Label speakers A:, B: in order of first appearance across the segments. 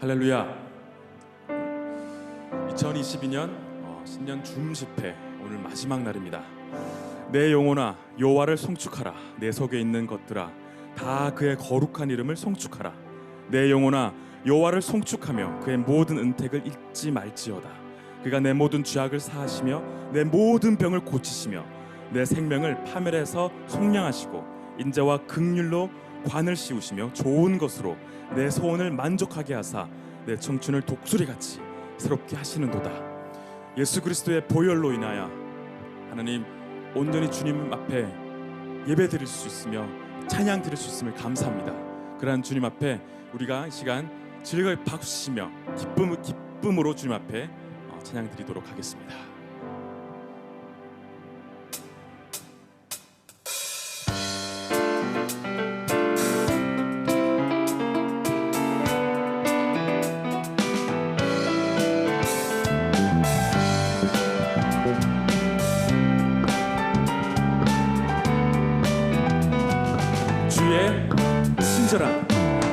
A: 할렐루야. 2022년 신년 주음집회 오늘 마지막 날입니다. 내 영혼아 여호와를 송축하라. 내 속에 있는 것들아 다 그의 거룩한 이름을 송축하라. 내 영혼아 여호와를 송축하며 그의 모든 은택을 잊지 말지어다. 그가 내 모든 죄악을 사하시며 내 모든 병을 고치시며 내 생명을 파멸해서 속량하시고 인자와 긍휼로 관을 씌우시며 좋은 것으로 내 소원을 만족하게 하사 내 청춘을 독수리같이 새롭게 하시는도다. 예수 그리스도의 보혈로 인하여 하나님 온전히 주님 앞에 예배 드릴 수 있으며 찬양 드릴 수 있음을 감사합니다. 그러한 주님 앞에 우리가 이 시간 즐거이 박수치며 기쁨으로 주님 앞에 찬양 드리도록 하겠습니다.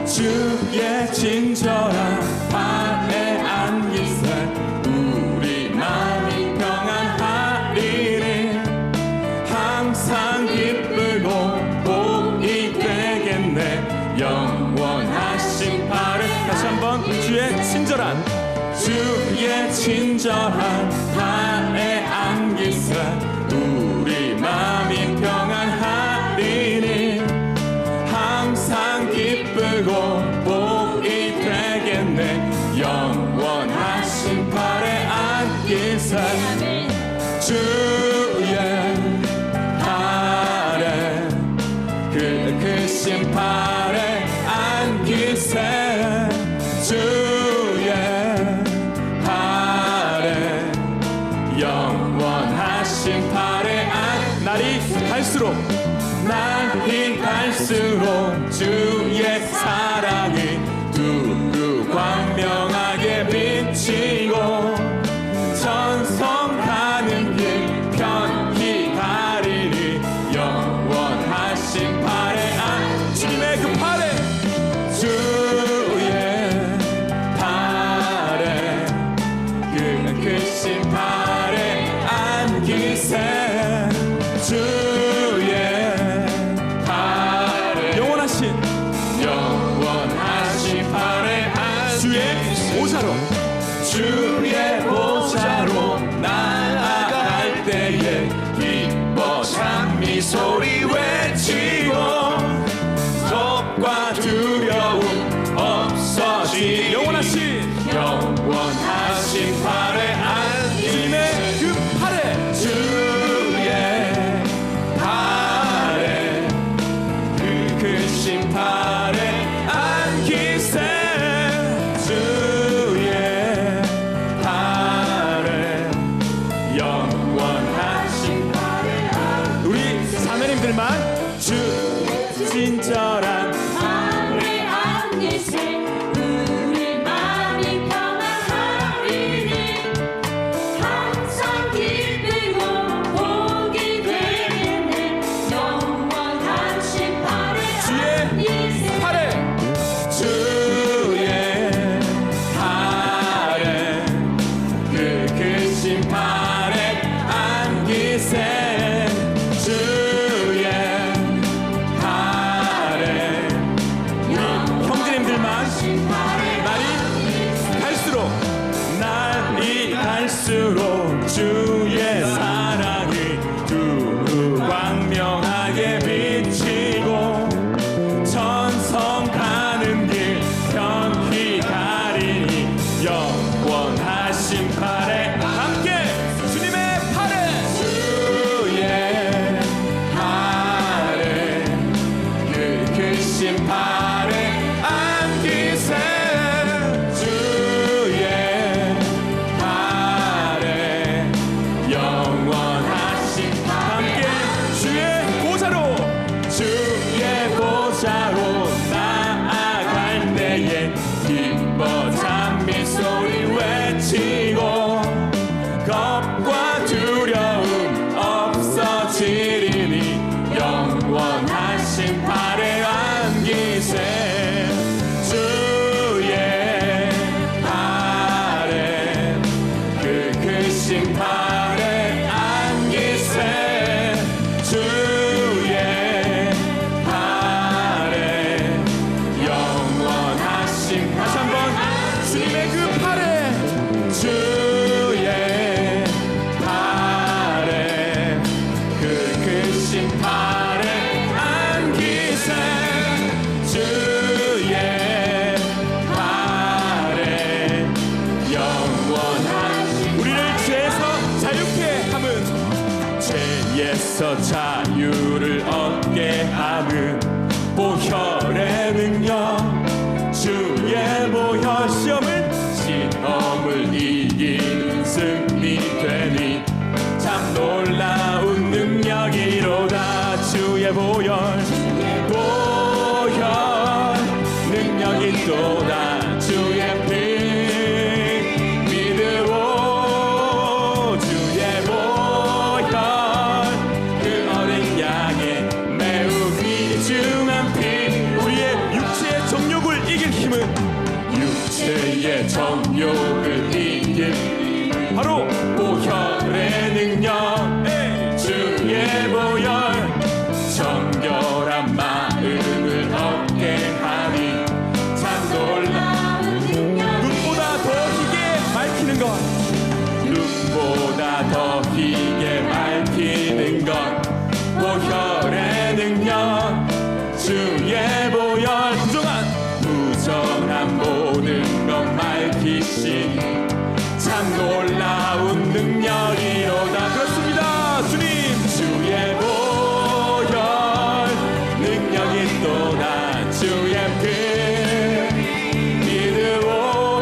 A: 주의 친절한 발에 안기세 우리 마음이 평안하리니 항상 기쁘고 복이 되겠네 영원하신 발에 다시 한번 주의 친절한 발에 안기세 우리 마음이 평안하리니 항상 기쁘고 복이 되겠네 영원하신 발에 안기세 주의 발에 그 크신 발에 안기세 주의 발에 영원하신 발에 날이 갈수록 주의 사랑이 두루 광명하게 비치고 전성 가는 길 편히 가리니 영원하신 발에 주님의 그 발에 주의 발에 그 크신 발에 안기세 주의 보좌로 나아갈 때에 기뻐 찬미 소리 외치고 겁과 두려움 없어지 영원하신 발에 안기세 그 팔에 주의 발에 그 크신 발에 안기세 주 친절한
B: 발에 안기세 우리 마음이 평안하리니 항상 기쁘고 복이 되겠네 영원하신 발에 안기세
A: 주의 발에 그 크신 발에 안기세 갈수록 주의 사랑이 두루 광명하게 비치고 천성 가는 길 편히 가리니 영원하신 팔에 함께 주님의 팔에 주의 팔에 그 크신 팔에 안기세 능력 주의 보혈 시험을 이기는 승리 되니 참 놀라운 능력이로다. 주의 보혈 능력이 또다. 주의 피 믿으오. 주의 보혈 그 어린 양의 매우 귀중한 피. 우리의 육체의 정욕을 이길 힘은 육체의 정욕을 이길 바로 보혈의 능력. 주의 보혈 정결한 마음을 얻게 하니 참 놀라운 능력. 눈보다 더 희게 밝히는 것, 눈보다 더 희게 밝히는 것 보혈의 능력. 주의 보혈 부정한 모든 것 밝히시니 참 놀라운 능력이로다. 그렇습니다. 주님 주의 보혈 능력이 또다. 주의 피 믿으오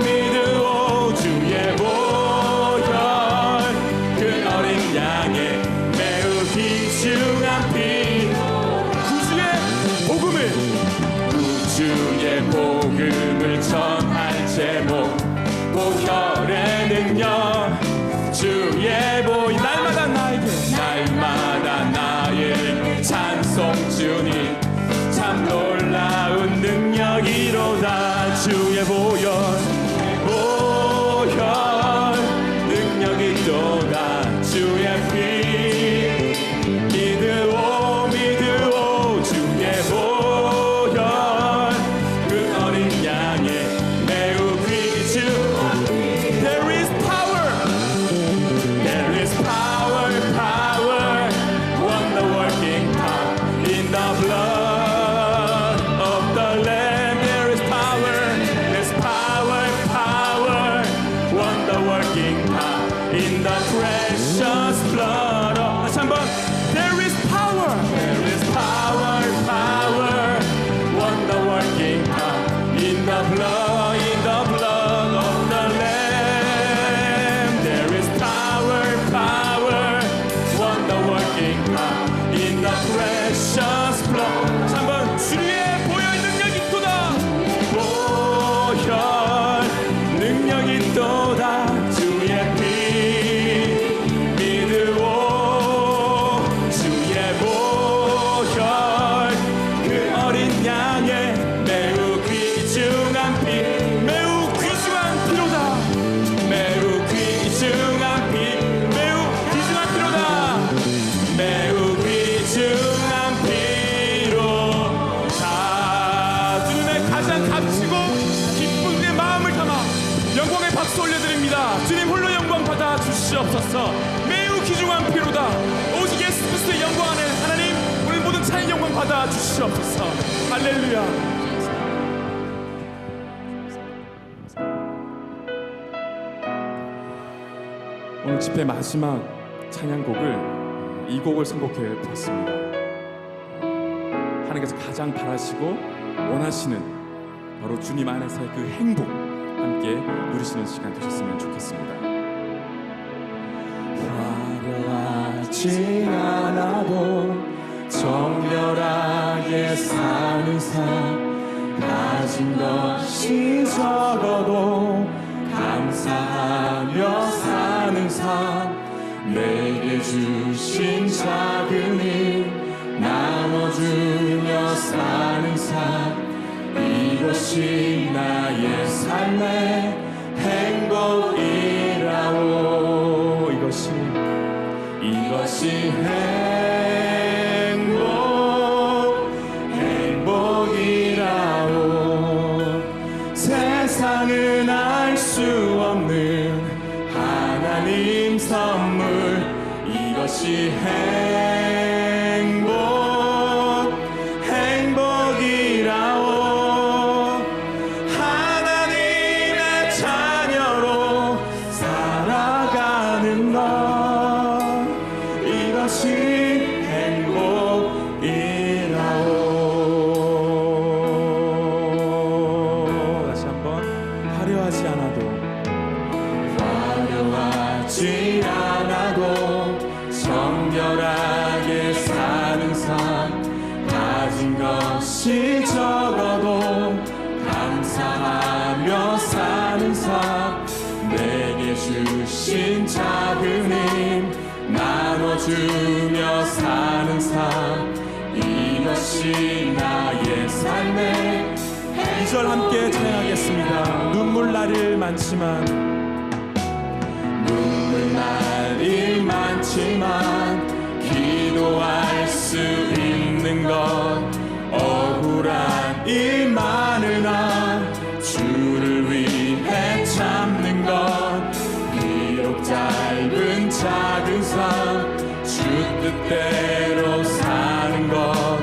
A: 주의 보혈 그 어린 양의 매우 귀중한 피. 구주의 복음을 전할 제목 보혈의 능력. 주의 보혈 날마다 나에게 찬송 주니 참 놀라운 능력이로다. 주의 보혈 능력이 또다. 주의 피 믿으오 주의 보혈 그 어린 양의 매우 귀중한 There is power wonder working power in the blood of the Lamb. There is power wonder working power in the precious blood of. 다시 한번 There is power wonder working power in the blood of the Lamb. There is power wonder working power in the precious blood. 한번 주님의 보혈 능력이 또다. 보혈 능력이 또다. 주의 피 믿으오 주의 보혈 그 어린 양의 매우 귀중한 피. 매우 귀중한 피로다. 매우 귀중한 피. 매우 귀중한 피로다. 매우 귀중한 피로다. 주님의 가장 값지고 기쁜 내 마음을 담아 영광의 박수 올려드립니다. 주님 홀로 영광 받아 주시옵소서. 매우 귀중한 피로다. 오직 예수 그리스도의 영광 안에 하나님 우리 모든 찬양 영광 받아 주시옵소서. 할렐루야. 오늘 집회 마지막 찬양곡을 이 곡을 선곡해 보았습니다. 하나님께서 가장 바라시고 원하시는 바로 주님 안에서의 그 행복 함께 누리시는 시간 되셨으면 좋겠습니다. 화려하지 않아도 정결하게 사는 삶, 가진 것이 적어도 감사하며 사는 삶, 내게 주신 작은 일 나눠주며 사는 삶, 이것이 나의 삶의 행복이라오. 이것이 행복이라오. 세상은 알 수 없는 하나님 선물, 이것이 행복이라오. 하나님의 자녀로 살아가는 것, 이것이 행복이라오. 화려하지 않아도 정결하게 사는 삶, 가진 것이 적어도 감사하며 사는 삶, 내게 주신 작은 힘 나눠주며 사는 삶, 이것이 나의 삶의 2절 함께 찬양하겠습니다. 눈물 날 일 많지만, 눈물 날 일 많지만 기도할 수 있는 것, 억울한 일 많으나 주를 위해 참는 것, 비록 짧은 작은 삶 주 뜻대로 사는 것,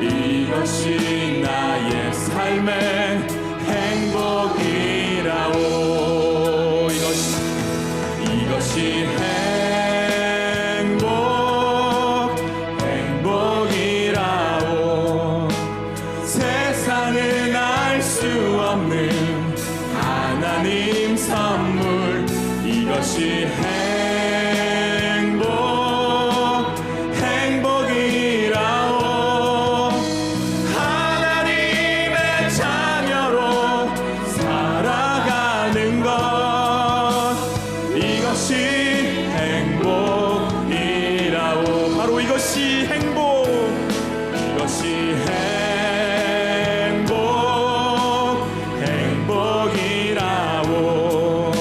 A: 이것이 나의 삶의 행복이라오. 이것이 행복이라오. 세상은 알 수 없는 하나님 선물, 이것이 행복이라오. 하나님의 자녀로 살아가는 것, 이것이 행복이라오. 바로 이것이 행복이라오.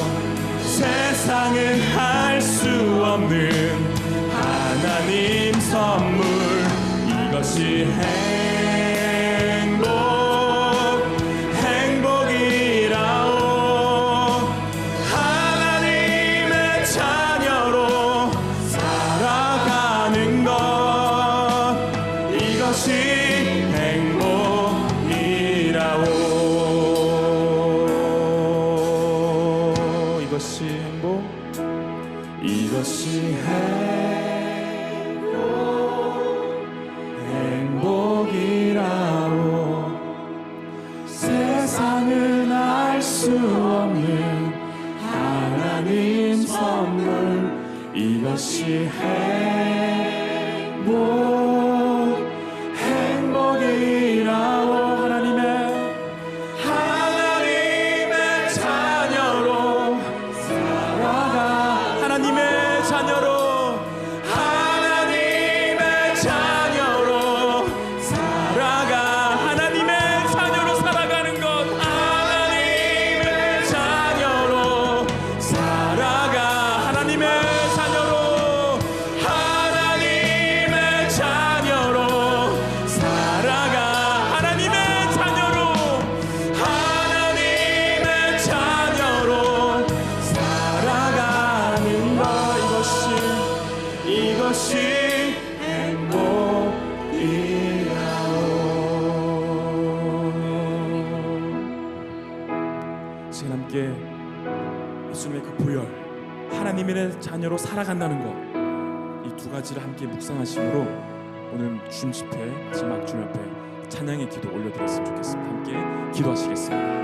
A: 세상은 할 수 없는 하나님 선물, 이것이 행복이라오. 하나님의 자녀로 살아가는 것, 이것이 행복이라오. 이것이 행복이라오. 세상은 알 수 없는 하나님 선물, 이것이 행복이라오. 하나님의 자녀로 살아가. 하나님의 자녀로 살아가. 하나님의 자녀로 살아가는 것, 하나님의 자녀로 살아가. 하나님의 자녀로 살아가. 하나님의 자녀로 살아가는 것, 이것이 행복이라오. 지금 함께 예수님의 그 보혈, 하나님의 자녀로 살아간다는 것, 이 두 가지를 함께 묵상하심으로 오늘 주님집회 마지막 주님 앞에 찬양의 기도 올려드렸으면 좋겠습니다. 함께 기도하시겠습니다.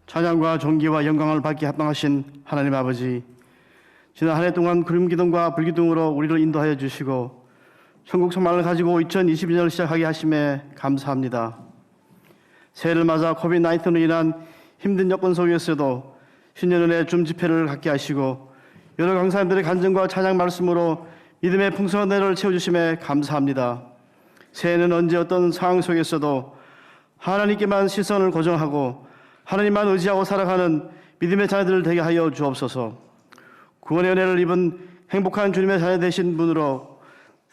C: 찬양과 존귀와 영광을 받게 합당하신 하나님 아버지, 지난 한 해 동안 구름기둥과 불기둥으로 우리를 인도하여 주시고 천국 소망을 가지고 2022년을 시작하게 하심에 감사합니다. 새해를 맞아 코비드-19로 인한 힘든 여건 속에서도 신년은혜 줌 집회를 갖게 하시고 여러 강사님들의 간증과 찬양 말씀으로 믿음의 풍성한 은혜를 채워주심에 감사합니다. 새해는 언제 어떤 상황 속에서도 하나님께만 시선을 고정하고 하나님만 의지하고 살아가는 믿음의 자녀들 되게 하여 주옵소서. 구원의 은혜를 입은 행복한 주님의 자녀 되신 분으로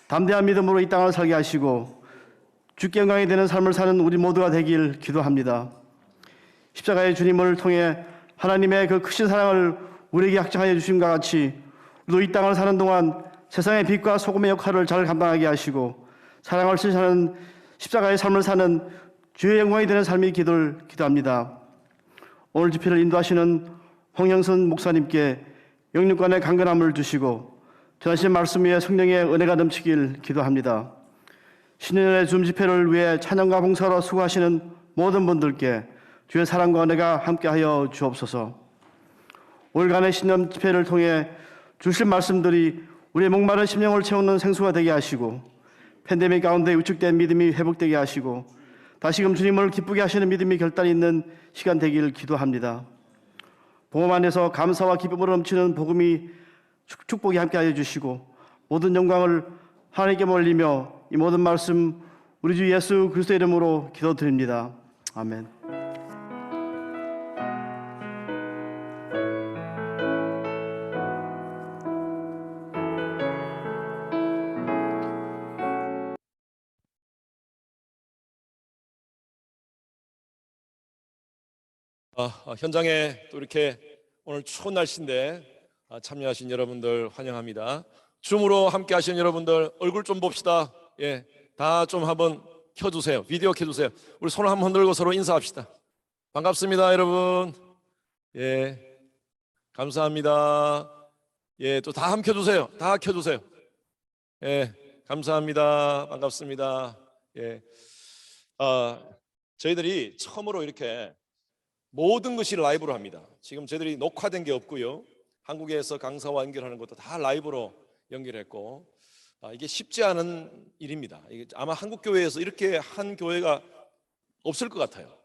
C: 담대한 믿음으로 이 땅을 살게 하시고 주께 영광이 되는 삶을 사는 우리 모두가 되길 기도합니다. 십자가의 주님을 통해 하나님의 그 크신 사랑을 우리에게 확증하여 주심과 같이 우리도 이 땅을 사는 동안 세상의 빛과 소금의 역할을 잘 감당하게 하시고 사랑을 실천하는 십자가의 삶을 사는 주의 영광이 되는 삶이 기도합니다. 오늘 집회를 인도하시는 홍영선 목사님께 영육간의 강건함을 주시고 전하신 말씀 위에 성령의 은혜가 넘치길 기도합니다. 신년의 줌 집회를 위해 찬양과 봉사로 수고하시는 모든 분들께 주의 사랑과 은혜가 함께하여 주옵소서. 올간의 신년 집회를 통해 주실 말씀들이 우리의 목마른 심령을 채우는 생수가 되게 하시고 팬데믹 가운데 위축된 믿음이 회복되게 하시고 다시금 주님을 기쁘게 하시는 믿음이 결단이 있는 시간 되기를 기도합니다. 복음 안에서 감사와 기쁨으로 넘치는 복음이 축복이 함께하여 주시고 모든 영광을 하나님께 올리며 이 모든 말씀 우리 주 예수 그리스도 이름으로 기도드립니다. 아멘.
D: 현장에 또 이렇게 오늘 추운 날씨인데 참여하신 여러분들 환영합니다. 줌으로 함께 하시는 여러분들 얼굴 좀 봅시다. 예, 다 좀 한번 켜주세요. 비디오 켜주세요. 우리 손을 한번 흔들고 서로 인사합시다. 반갑습니다, 여러분. 예, 감사합니다. 예, 또 다 함께 켜주세요. 다 켜주세요. 예, 감사합니다. 반갑습니다. 예, 저희들이 처음으로 이렇게 모든 것이 라이브로 합니다. 지금 저희들이 녹화된 게 없고요. 한국에서 강사와 연결하는 것도 다 라이브로 연결했고 이게 쉽지 않은 일입니다. 이게 아마 한국 교회에서 이렇게 한 교회가 없을 것 같아요.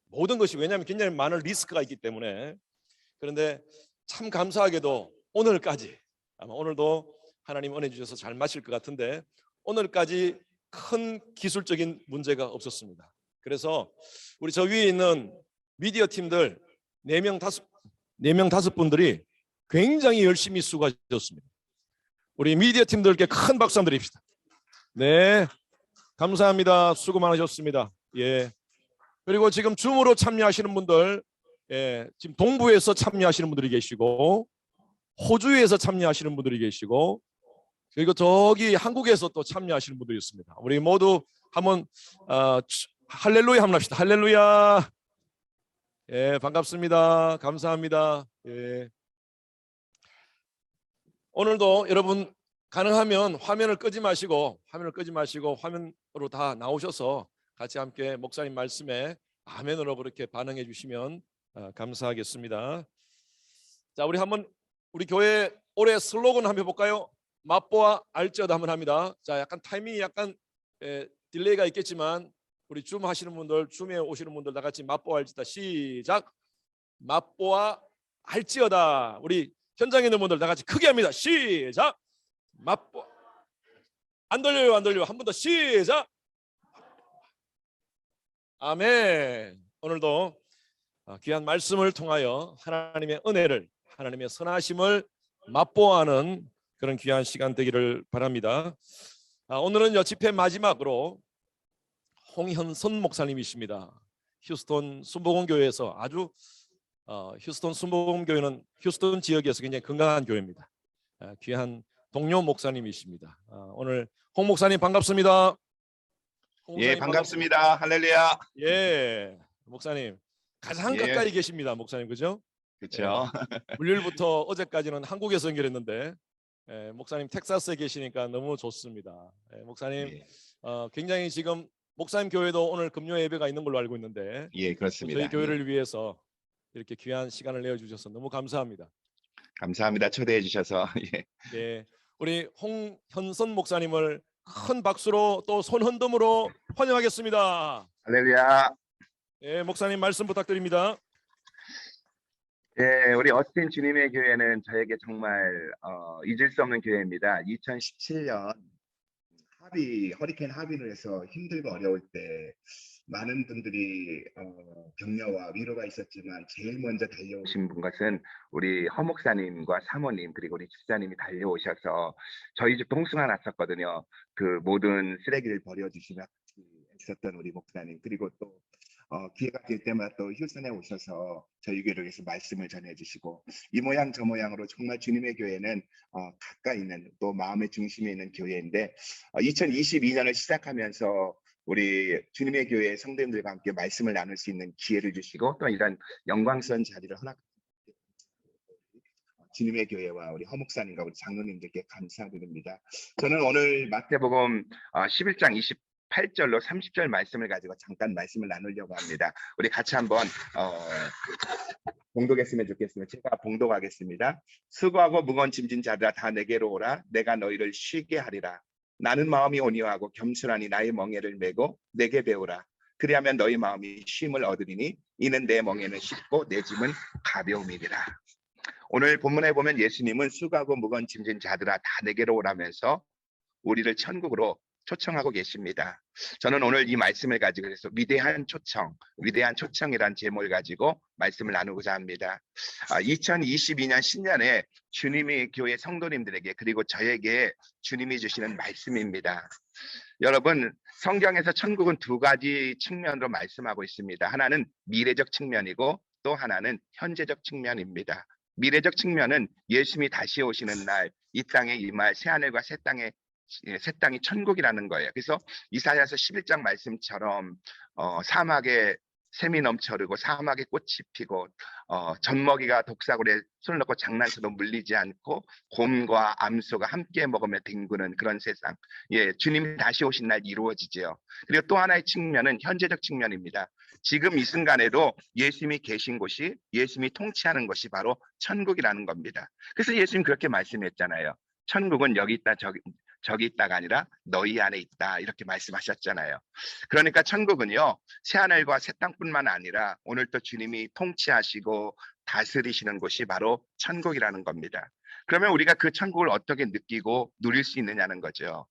D: 모든 것이 왜냐하면 굉장히 많은 리스크가 있기 때문에. 그런데 참 감사하게도 오늘까지 아마 오늘도 하나님 은혜 주셔서 잘 마실 것 같은데 오늘까지 큰 기술적인 문제가 없었습니다. 그래서 우리 저 위에 있는 미디어 팀들 4명 5분들이 굉장히 열심히 수고하셨습니다. 우리 미디어 팀들께 큰 박수 한번 드립시다. 네, 감사합니다. 수고 많으셨습니다. 예. 그리고 지금 줌으로 참여하시는 분들, 예, 지금 동부에서 참여하시는 분들이 계시고 호주에서 참여하시는 분들이 계시고 그리고 저기 한국에서 또 참여하시는 분들이 있습니다. 우리 모두 한번 할렐루야 한번 합시다. 할렐루야. 예, 반갑습니다. 감사합니다. 예. 오늘도 여러분 가능하면 화면을 끄지 마시고 화면으로 다 나오셔서 같이 함께 목사님 말씀에 아멘으로 그렇게 반응해 주시면 감사하겠습니다. 자, 우리 한번 우리 교회 올해 슬로건 한번 해볼까요? 맛보아 알지어다 한번 합니다. 자, 약간 타이밍이 약간 딜레이가 있겠지만 우리 줌 하시는 분들, 줌에 오시는 분들 다 같이 맛보아 알지어다 시작. 맛보아 알지어다. 우리 현장에 있는 분들 다 같이 크게 합니다. 시작. 맛보아. 안 들려요, 안 들려요. 한 번 더 시작. 아멘. 오늘도 귀한 말씀을 통하여 하나님의 은혜를, 하나님의 선하심을 맛보아하는 그런 귀한 시간 되기를 바랍니다. 오늘은요 집회 마지막으로 홍현선 목사님이십니다. 휴스턴 순복음교회에서 아주 휴스턴 순복음교회는 휴스턴 지역에서 굉장히 건강한 교회입니다. 귀한 동료 목사님이십니다. 오늘 홍 목사님 반갑습니다. 홍 목사님
E: 예, 반갑습니다. 할렐루야.
D: 예, 목사님 가장
E: 예.
D: 가까이 계십니다, 목사님, 그죠?
E: 그렇죠.
D: 물류일부터 어제까지는 한국에서 연결했는데 목사님 텍사스에 계시니까 너무 좋습니다. 목사님
E: 예,
D: 굉장히 지금 목사님 교회도 오늘 금요 예배가 있는 걸로 알고 있는데
E: 예, 그렇습니다.
D: 저희 교회를 위해서 이렇게 귀한 시간을 내어주셔서 너무 감사합니다.
E: 감사합니다. 초대해 주셔서. 예.
D: 예, 우리 홍현선 목사님을 큰 박수로 또 손 흔듦으로 환영하겠습니다.
E: 할렐루야.
D: 예, 목사님 말씀 부탁드립니다.
E: 예, 우리 어스틴 주님의 교회는 저에게 정말 잊을 수 없는 교회입니다. 2017년 허리케인 하비로 해서 힘들고 어려울 때 많은 분들이 격려와 위로가 있었지만 제일 먼저 달려오신 분 것은 우리 허 목사님과 사모님 그리고 우리 집사님이 달려오셔서 저희 집도 홍수가 났었거든요. 그 모든 쓰레기를 버려주시며 있었던 우리 목사님 그리고 또 기회가 될 때마다 또 휴선에 오셔서 저희 교회를 위해서 말씀을 전해주시고 이 모양 저 모양으로 정말 주님의 교회는 가까이 있는 또 마음의 중심에 있는 교회인데 2022년을 시작하면서 우리 주님의 교회 성도님들과 함께 말씀을 나눌 수 있는 기회를 주시고 또 이런 영광스러운 자리를 허락 주님의 교회와 우리 허 목사님과 우리 장로님들께 감사드립니다. 저는 오늘 마태복음 11장 28절로 30절 말씀을 가지고 잠깐 말씀을 나누려고 합니다. 우리 같이 한번 봉독했으면 좋겠습니다. 제가 봉독하겠습니다. 수고하고 무거운 짐진 자들아 다 내게로 오라. 내가 너희를 쉬게 하리라. 나는 마음이 온유하고 겸손하니 나의 멍에를 메고 내게 배우라. 그리하면 너희 마음이 쉼을 얻으리니 이는 내 멍에는 쉽고 내 짐은 가벼움이니라. 오늘 본문에 보면 예수님은 수고하고 무거운 짐진 자들아 다 내게로 오라면서 우리를 천국으로 초청하고 계십니다. 저는 오늘 이 말씀을 가지고 그래서 위대한 초청이란 제목을 가지고 말씀을 나누고자 합니다. 2022년 신년에 주님의 교회 성도님들에게 그리고 저에게 주님이 주시는 말씀입니다. 여러분 성경에서 천국은 두 가지 측면으로 말씀하고 있습니다. 하나는 미래적 측면이고 또 하나는 현재적 측면입니다. 미래적 측면은 예수님이 다시 오시는 날 이 땅에 임할 새하늘과 새 땅이 천국이라는 거예요. 그래서 이사야서 11장 말씀처럼 사막에 샘이 넘쳐흐르고 사막에 꽃이 피고 젖먹이가 독사골에 손을 넣고 장난쳐도 물리지 않고 곰과 암소가 함께 먹으며 뒹구는 그런 세상. 예, 주님이 다시 오신 날 이루어지죠. 그리고 또 하나의 측면은 현재적 측면입니다. 지금 이 순간에도 예수님이 계신 곳이 예수님이 통치하는 것이 바로 천국이라는 겁니다. 그래서 예수님 그렇게 말씀했잖아요. 천국은 여기 있다 저기 있다가 아니라 너희 안에 있다 이렇게 말씀하셨잖아요. 그러니까 천국은요 새하늘과 새 땅뿐만 아니라 오늘 또 주님이 통치하시고 다스리시는 곳이 바로 천국이라는 겁니다. 그러면 우리가 그 천국을 어떻게 느끼고 누릴 수 있느냐는 거죠.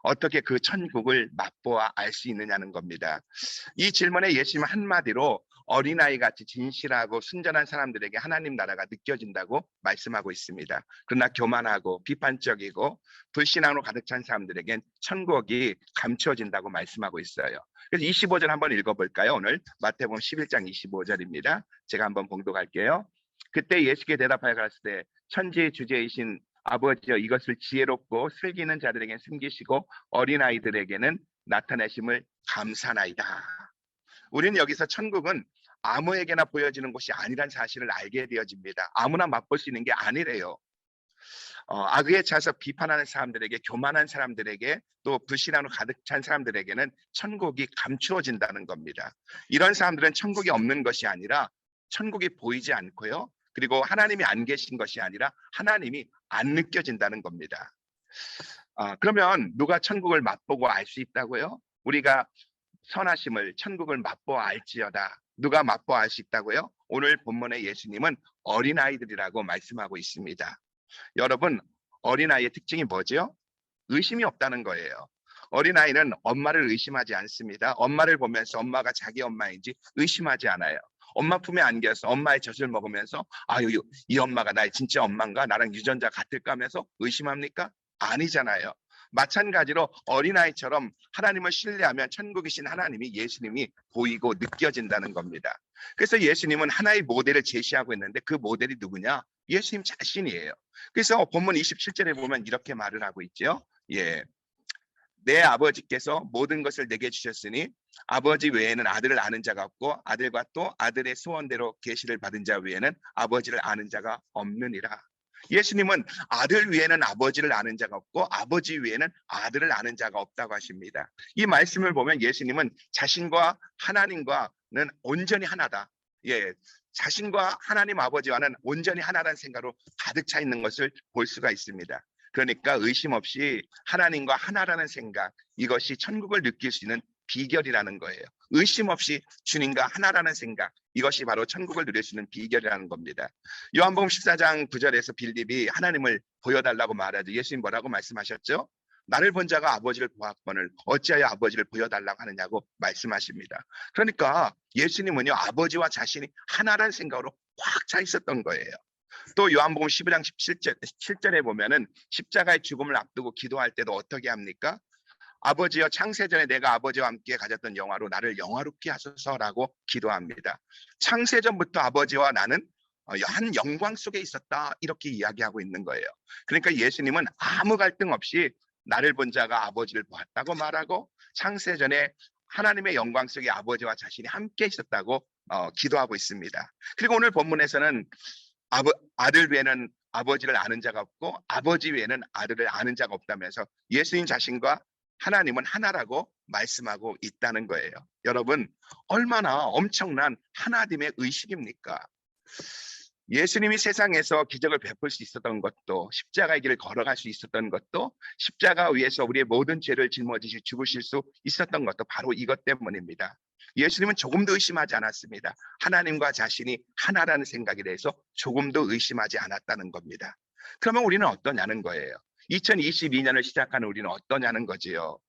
E: 어떻게 그 천국을 맛보아 알 수 있느냐는 겁니다. 이 질문에 예수님은 한마디로 어린아이같이 진실하고 순전한 사람들에게 하나님 나라가 느껴진다고 말씀하고 있습니다. 그러나 교만하고 비판적이고 불신앙으로 가득 찬 사람들에겐 천국이 감추어진다고 말씀하고 있어요. 그래서 25절 한번 읽어볼까요? 오늘 마태복음 11장 25절입니다. 제가 한번 봉독할게요. 그때 예수께 대답하여 가라사대 때 천지의 주제이신 아버지여 이것을 지혜롭고 슬기는 자들에게 숨기시고 어린아이들에게는 나타내심을 감사나이다. 우리는 여기서 천국은 아무에게나 보여지는 곳이 아니란 사실을 알게 되어집니다. 아무나 맛볼 수 있는 게 아니래요. 악의에 차서 비판하는 사람들에게 교만한 사람들에게 또 불신앙으로 가득 찬 사람들에게는 천국이 감추어진다는 겁니다. 이런 사람들은 천국이 없는 것이 아니라 천국이 보이지 않고요. 그리고 하나님이 안 계신 것이 아니라 하나님이 안 느껴진다는 겁니다. 그러면 누가 천국을 맛보고 알 수 있다고요? 우리가 선하심을 천국을 맛보아 알지어다. 누가 맛보아 알 수 있다고요? 오늘 본문의 예수님은 어린아이들이라고 말씀하고 있습니다. 여러분 어린아이의 특징이 뭐죠? 의심이 없다는 거예요. 어린아이는 엄마를 의심하지 않습니다. 엄마를 보면서 엄마가 자기 엄마인지 의심하지 않아요. 엄마 품에 안겨서 엄마의 젖을 먹으면서 아유 이 엄마가 나의 진짜 엄마인가 나랑 유전자 같을까 하면서 의심합니까? 아니잖아요. 마찬가지로 어린아이처럼 하나님을 신뢰하면 천국이신 하나님이 예수님이 보이고 느껴진다는 겁니다. 그래서 예수님은 하나의 모델을 제시하고 있는데 그 모델이 누구냐? 예수님 자신이에요. 그래서 본문 27절에 보면 이렇게 말을 하고 있죠. 예, 내 아버지께서 모든 것을 내게 주셨으니 아버지 외에는 아들을 아는 자가 없고 아들과 또 아들의 소원대로 계시를 받은 자 외에는 아버지를 아는 자가 없느니라. 예수님은 아들 위에는 아버지를 아는 자가 없고 아버지 위에는 아들을 아는 자가 없다고 하십니다. 이 말씀을 보면 예수님은 자신과 하나님과는 온전히 하나다. 예, 자신과 하나님 아버지와는 온전히 하나라는 생각으로 가득 차 있는 것을 볼 수가 있습니다. 그러니까 의심 없이 하나님과 하나라는 생각, 이것이 천국을 느낄 수 있는 비결이라는 거예요. 의심 없이 주님과 하나라는 생각, 이것이 바로 천국을 누릴 수 있는 비결이라는 겁니다. 요한복음 14장 9절에서 빌립이 하나님을 보여달라고 말하죠. 예수님 뭐라고 말씀하셨죠? 나를 본 자가 아버지를 보았거늘 어찌하여 아버지를 보여달라고 하느냐고 말씀하십니다. 그러니까 예수님은요, 아버지와 자신이 하나라는 생각으로 꽉 차 있었던 거예요. 또 요한복음 15장 17절에 보면은 십자가의 죽음을 앞두고 기도할 때도 어떻게 합니까? 아버지여, 창세전에 내가 아버지와 함께 가졌던 영화로 나를 영화롭게 하소서라고 기도합니다. 창세전부터 아버지와 나는 한 영광 속에 있었다, 이렇게 이야기하고 있는 거예요. 그러니까 예수님은 아무 갈등 없이 나를 본 자가 아버지를 보았다고 말하고, 창세전에 하나님의 영광 속에 아버지와 자신이 함께 있었다고 기도하고 있습니다. 그리고 오늘 본문에서는 아들 외에는 아버지를 아는 자가 없고 아버지 외에는 아들을 아는 자가 없다면서 예수님 자신과 하나님은 하나라고 말씀하고 있다는 거예요. 여러분, 얼마나 엄청난 하나됨의 의식입니까? 예수님이 세상에서 기적을 베풀 수 있었던 것도, 십자가의 길을 걸어갈 수 있었던 것도, 십자가 위에서 우리의 모든 죄를 짊어지시 죽으실 수 있었던 것도 바로 이것 때문입니다. 예수님은 조금도 의심하지 않았습니다. 하나님과 자신이 하나라는 생각에 대해서 조금도 의심하지 않았다는 겁니다. 그러면 우리는 어떠냐는 거예요. 2022년을 시작하는 우리는 어떠냐는 거지요.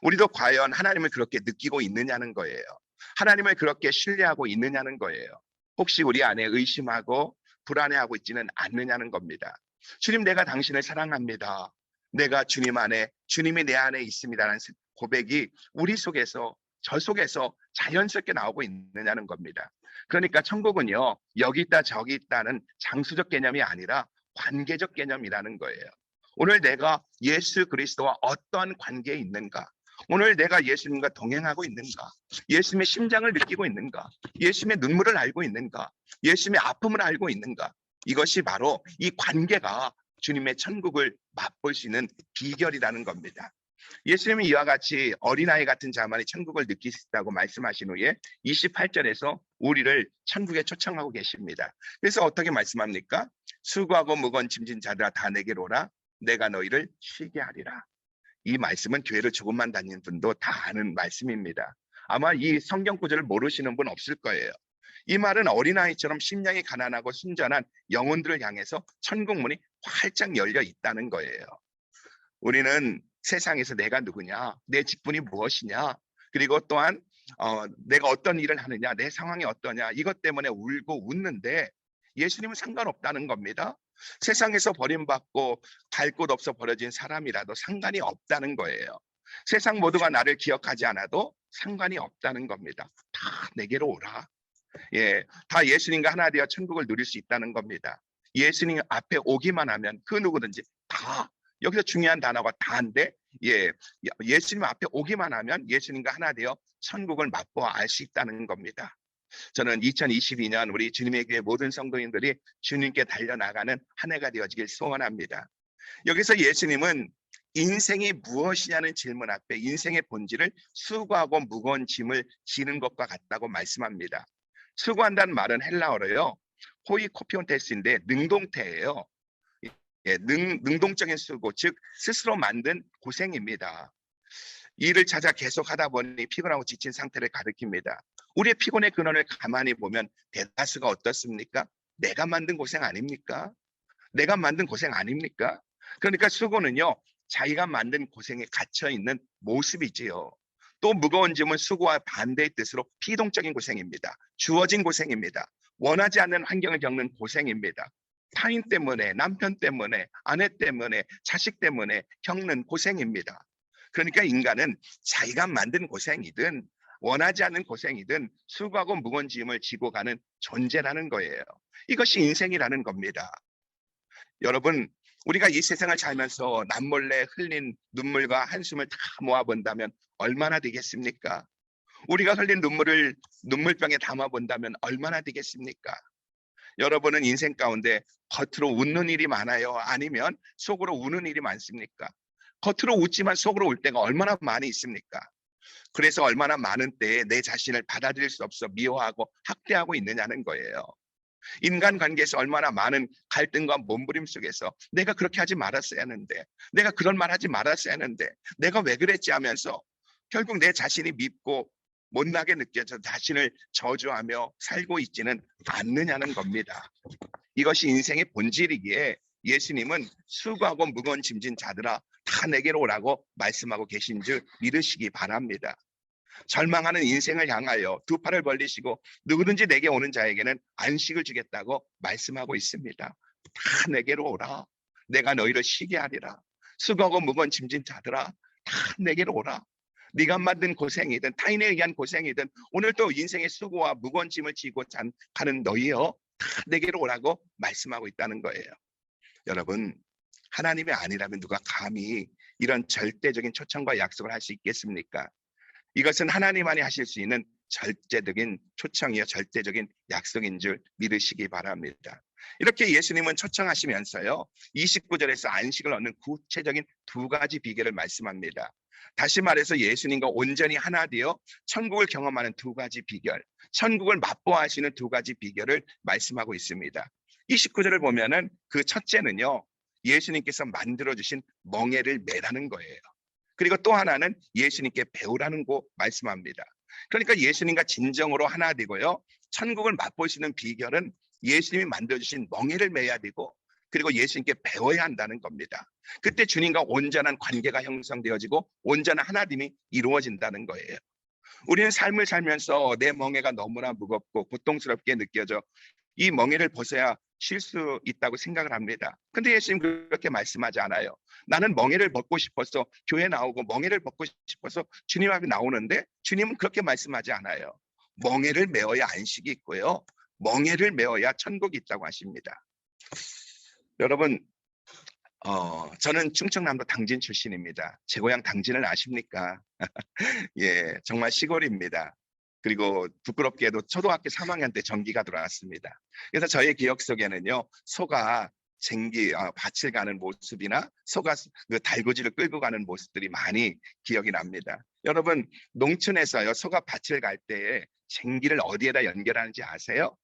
E: 우리도 과연 하나님을 그렇게 느끼고 있느냐는 거예요. 하나님을 그렇게 신뢰하고 있느냐는 거예요. 혹시 우리 안에 의심하고 불안해하고 있지는 않느냐는 겁니다. 주님, 내가 당신을 사랑합니다. 내가 주님 안에, 주님이 내 안에 있습니다라는 고백이 우리 속에서, 저 속에서 자연스럽게 나오고 있느냐는 겁니다. 그러니까 천국은요, 여기 있다 저기 있다는 장수적 개념이 아니라 관계적 개념이라는 거예요. 오늘 내가 예수 그리스도와 어떠한 관계에 있는가? 오늘 내가 예수님과 동행하고 있는가? 예수님의 심장을 느끼고 있는가? 예수님의 눈물을 알고 있는가? 예수님의 아픔을 알고 있는가? 이것이 바로 이 관계가 주님의 천국을 맛볼 수 있는 비결이라는 겁니다. 예수님이 이와 같이 어린아이 같은 자만이 천국을 느낄 수 있다고 말씀하신 후에 28절에서 우리를 천국에 초청하고 계십니다. 그래서 어떻게 말씀합니까? 수고하고 무거운 짐진 자들아 다 내게로 오라. 내가 너희를 쉬게 하리라. 이 말씀은 교회를 조금만 다니는 분도 다 아는 말씀입니다. 아마 이 성경 구절을 모르시는 분 없을 거예요. 이 말은 어린아이처럼 심령이 가난하고 순전한 영혼들을 향해서 천국문이 활짝 열려 있다는 거예요. 우리는 세상에서 내가 누구냐, 내 직분이 무엇이냐, 그리고 또한 내가 어떤 일을 하느냐, 내 상황이 어떠냐, 이것 때문에 울고 웃는데 예수님은 상관없다는 겁니다. 세상에서 버림받고 갈 곳 없어 버려진 사람이라도 상관이 없다는 거예요. 세상 모두가 나를 기억하지 않아도 상관이 없다는 겁니다. 다 내게로 오라. 예, 다 예수님과 하나 되어 천국을 누릴 수 있다는 겁니다. 예수님 앞에 오기만 하면 그 누구든지 다, 여기서 중요한 단어가 다인데, 예수님 앞에 오기만 하면 예수님과 하나 되어 천국을 맛보아 알 수 있다는 겁니다. 저는 2022년 우리 주님의 교회 모든 성도인들이 주님께 달려나가는 한 해가 되어지길 소원합니다. 여기서 예수님은 인생이 무엇이냐는 질문 앞에 인생의 본질을 수고하고 무거운 짐을 지는 것과 같다고 말씀합니다. 수고한다는 말은 헬라어로요, 호이코피온테스인데 능동태예요. 능동적인 수고, 즉 스스로 만든 고생입니다. 일을 찾아 계속 하다 보니 피곤하고 지친 상태를 가리킵니다. 우리의 피곤의 근원을 가만히 보면 대다수가 어떻습니까? 내가 만든 고생 아닙니까? 내가 만든 고생 아닙니까? 그러니까 수고는요, 자기가 만든 고생에 갇혀있는 모습이지요. 또 무거운 짐은 수고와 반대의 뜻으로 피동적인 고생입니다. 주어진 고생입니다. 원하지 않는 환경을 겪는 고생입니다. 타인 때문에, 남편 때문에, 아내 때문에, 자식 때문에 겪는 고생입니다. 그러니까 인간은 자기가 만든 고생이든 원하지 않는 고생이든 수고하고 무거운 짐을 지고 가는 존재라는 거예요. 이것이 인생이라는 겁니다. 여러분, 우리가 이 세상을 살면서 남몰래 흘린 눈물과 한숨을 다 모아본다면 얼마나 되겠습니까? 우리가 흘린 눈물을 눈물병에 담아본다면 얼마나 되겠습니까? 여러분은 인생 가운데 겉으로 웃는 일이 많아요? 아니면 속으로 우는 일이 많습니까? 겉으로 웃지만 속으로 울 때가 얼마나 많이 있습니까? 그래서 얼마나 많은 때에 내 자신을 받아들일 수 없어 미워하고 학대하고 있느냐는 거예요. 인간관계에서 얼마나 많은 갈등과 몸부림 속에서 내가 그렇게 하지 말았어야 하는데, 내가 그런 말 하지 말았어야 하는데, 내가 왜 그랬지 하면서 결국 내 자신이 밉고 못나게 느껴져 자신을 저주하며 살고 있지는 않느냐는 겁니다. 이것이 인생의 본질이기에 예수님은 수고하고 무거운 짐진 자들아 다 내게로 오라고 말씀하고 계신 줄 믿으시기 바랍니다. 절망하는 인생을 향하여 두 팔을 벌리시고 누구든지 내게 오는 자에게는 안식을 주겠다고 말씀하고 있습니다. 다 내게로 오라. 내가 너희를 쉬게 하리라. 수고하고 무거운 짐진 자들아 다 내게로 오라. 네가 만든 고생이든 타인에 의한 고생이든 오늘 또 인생의 수고와 무거운 짐을 지고 가는 너희여 다 내게로 오라고 말씀하고 있다는 거예요. 여러분, 하나님이 아니라면 누가 감히 이런 절대적인 초청과 약속을 할 수 있겠습니까? 이것은 하나님만이 하실 수 있는 절대적인 초청이요 절대적인 약속인 줄 믿으시기 바랍니다. 이렇게 예수님은 초청하시면서요 29절에서 안식을 얻는 구체적인 두 가지 비결을 말씀합니다. 다시 말해서 예수님과 온전히 하나 되어 천국을 경험하는 두 가지 비결, 천국을 맛보아하시는 두 가지 비결을 말씀하고 있습니다. 29절을 보면은 그 첫째는요 예수님께서 만들어주신 멍에를 매라는 거예요. 그리고 또 하나는 예수님께 배우라는 거 말씀합니다. 그러니까 예수님과 진정으로 하나 되고요. 천국을 맛보시는 비결은 예수님이 만들어주신 멍에를 매야 되고 그리고 예수님께 배워야 한다는 겁니다. 그때 주님과 온전한 관계가 형성되어지고 온전한 하나됨이 이루어진다는 거예요. 우리는 삶을 살면서 내 멍에가 너무나 무겁고 고통스럽게 느껴져 이 멍에를 벗어야 쉴 수 있다고 생각을 합니다. 근데 예수님 그렇게 말씀하지 않아요. 나는 멍에를 벗고 싶어서 교회 나오고 멍에를 벗고 싶어서 주님 앞에 나오는데 주님은 그렇게 말씀하지 않아요. 멍에를 메어야 안식이 있고요. 멍에를 메어야 천국이 있다고 하십니다. 여러분, 저는 충청남도 당진 출신입니다. 제 고향 당진을 아십니까? 예, 정말 시골입니다. 그리고 부끄럽게도 초등학교 3학년 때 전기가 들어왔습니다. 그래서 저의 기억 속에는요, 소가 밭을 가는 모습이나 소가 그 달구지를 끌고 가는 모습들이 많이 기억이 납니다. 여러분, 농촌에서요, 소가 밭을 갈 때에 쟁기를 어디에다 연결하는지 아세요?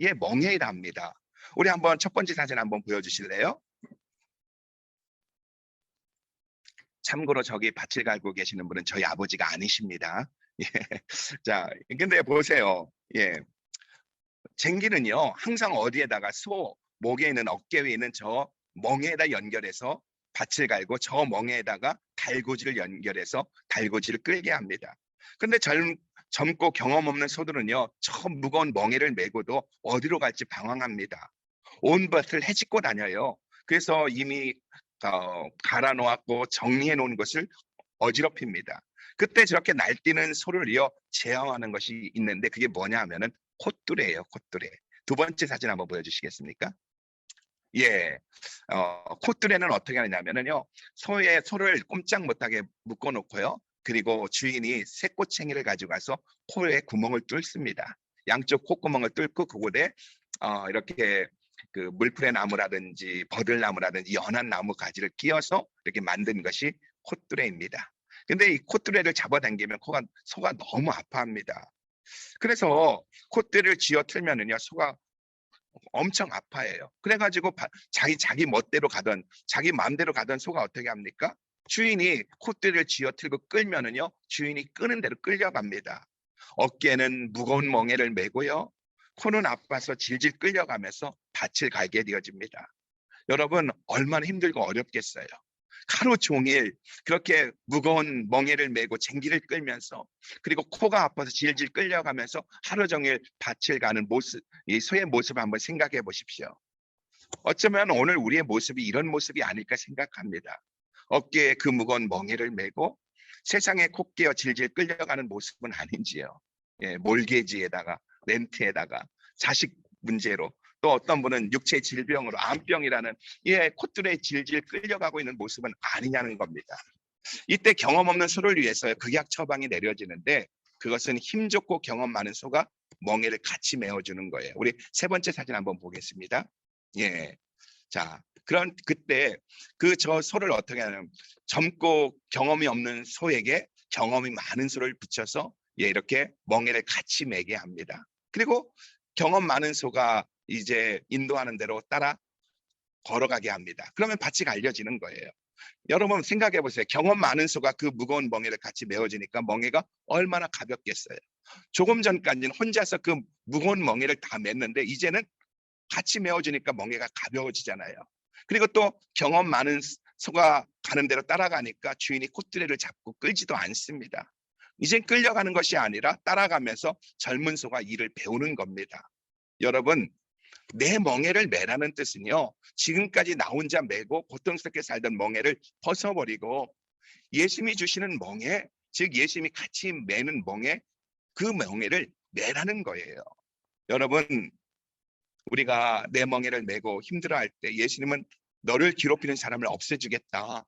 E: 예, 멍에에다 합니다. 우리 한번 첫 번째 사진 한번 보여주실래요? 참고로 저기 밭을 갈고 계시는 분은 저희 아버지가 아니십니다. 예. 자, 근데 보세요. 예. 쟁기는요, 항상 어디에다가 소 목에 있는 어깨 위에 있는 저 멍에에다 연결해서 밭을 갈고 저 멍에에다가 달구지를 연결해서 달구지를 끌게 합니다. 근데 젊고 경험 없는 소들은요, 저 무거운 멍에를 메고도 어디로 갈지 방황합니다. 온 밭을 헤집고 다녀요. 그래서 이미 갈아 놓았고 정리해 놓은 것을 어지럽힙니다. 그때 저렇게 날뛰는 소를요 제어하는 것이 있는데 그게 뭐냐 하면은 콧뚜레예요. 콧뚜레. 두 번째 사진 한번 보여주시겠습니까? 예, 콧뚜레는 어떻게 하냐면은요 소를 꼼짝 못하게 묶어놓고요. 그리고 주인이 새꼬챙이를 가지고 가서 코에 구멍을 뚫습니다. 양쪽 콧구멍을 뚫고 그곳에 이렇게 그 물풀의 나무라든지 버들나무라든지 연한 나무 가지를 끼워서 이렇게 만든 것이 콧뚜레입니다. 근데 이 콧뚜레를 잡아당기면 소가 너무 아파합니다. 그래서 콧뚜레를 쥐어 틀면은요 소가 엄청 아파해요. 그래가지고 자기 멋대로 가던 자기 마음대로 가던 소가 어떻게 합니까? 주인이 콧뚜레를 쥐어 틀고 끌면은요 주인이 끄는 대로 끌려갑니다. 어깨는 무거운 멍에를 메고요. 코는 아파서 질질 끌려가면서 밭을 갈게 되어집니다. 여러분 얼마나 힘들고 어렵겠어요. 하루 종일 그렇게 무거운 멍에를 메고 쟁기를 끌면서 그리고 코가 아파서 질질 끌려가면서 하루 종일 밭을 가는 모습, 이 소의 모습을 한번 생각해 보십시오. 어쩌면 오늘 우리의 모습이 이런 모습이 아닐까 생각합니다. 어깨에 그 무거운 멍에를 메고 세상에 콧기어 질질 끌려가는 모습은 아닌지요. 예, 몰개지에다가 렌트에다가 자식 문제로 또 어떤 분은 육체 질병으로 암병이라는 콧뚜레에 질질 끌려가고 있는 모습은 아니냐는 겁니다. 이때 경험 없는 소를 위해서 극약 처방이 내려지는데 그것은 힘 좋고 경험 많은 소가 멍에를 같이 메어주는 거예요. 우리 세 번째 사진 한번 보겠습니다. 예, 자, 그때 저 소를 어떻게 하냐면 젊고 경험이 없는 소에게 경험이 많은 소를 붙여서 이렇게 멍에를 같이 매게 합니다. 그리고 경험 많은 소가 이제 인도하는 대로 따라 걸어가게 합니다. 그러면 밭이 갈려지는 거예요. 여러분 생각해 보세요. 경험 많은 소가 그 무거운 멍에를 같이 메워주니까 멍에가 얼마나 가볍겠어요. 조금 전까지는 혼자서 그 무거운 멍에를 다 맸는데 이제는 같이 메워주니까 멍에가 가벼워지잖아요. 그리고 또 경험 많은 소가 가는 대로 따라가니까 주인이 콧뚜레를 잡고 끌지도 않습니다. 이젠 끌려가는 것이 아니라 따라가면서 젊은 소가 일을 배우는 겁니다. 여러분, 내 멍에를 매라는 뜻은요, 지금까지 나 혼자 매고 고통스럽게 살던 멍에를 벗어버리고 예수님이 주시는 멍에, 즉 예수님이 같이 매는 멍에, 그 멍에를 매라는 거예요. 여러분, 우리가 내 멍에를 메고 힘들어할 때 예수님은 너를 괴롭히는 사람을 없애주겠다,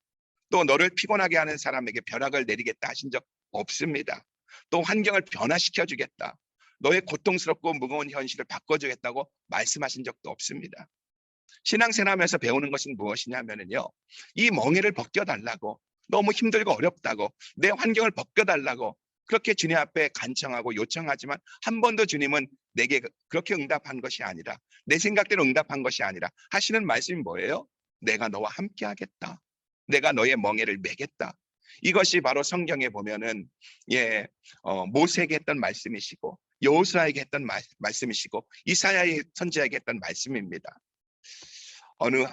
E: 또 너를 피곤하게 하는 사람에게 벼락을 내리겠다 하신 적 없습니다. 또 환경을 변화시켜 주겠다, 너의 고통스럽고 무거운 현실을 바꿔주겠다고 말씀하신 적도 없습니다. 신앙생활하면서 배우는 것은 무엇이냐면요, 이 멍에를 벗겨달라고, 너무 힘들고 어렵다고, 내 환경을 벗겨달라고 그렇게 주님 앞에 간청하고 요청하지만 한 번도 주님은 내게 그렇게 응답한 것이 아니라, 내 생각대로 응답한 것이 아니라 하시는 말씀이 뭐예요? 내가 너와 함께 하겠다, 내가 너의 멍에를 매겠다. 이것이 바로 성경에 보면은 모세에게 했던 말씀이시고 여호수아에게 했던 말씀이시고 이사야 선지자에게 했던 말씀입니다. 어느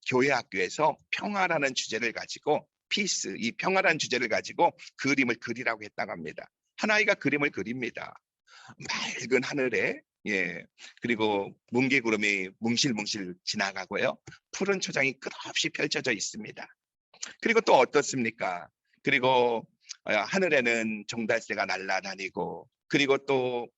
E: 교회 학교에서 평화라는 주제를 가지고, 피스, 이 평화라는 주제를 가지고 그림을 그리라고 했다고 합니다. 한 아이가 그림을 그립니다. 맑은 하늘에 그리고 뭉게구름이 뭉실뭉실 지나가고요, 푸른 초장이 끝없이 펼쳐져 있습니다. 그리고 또 어떻습니까? 그리고 하늘에는 종달새가 날아다니고, 그리고 또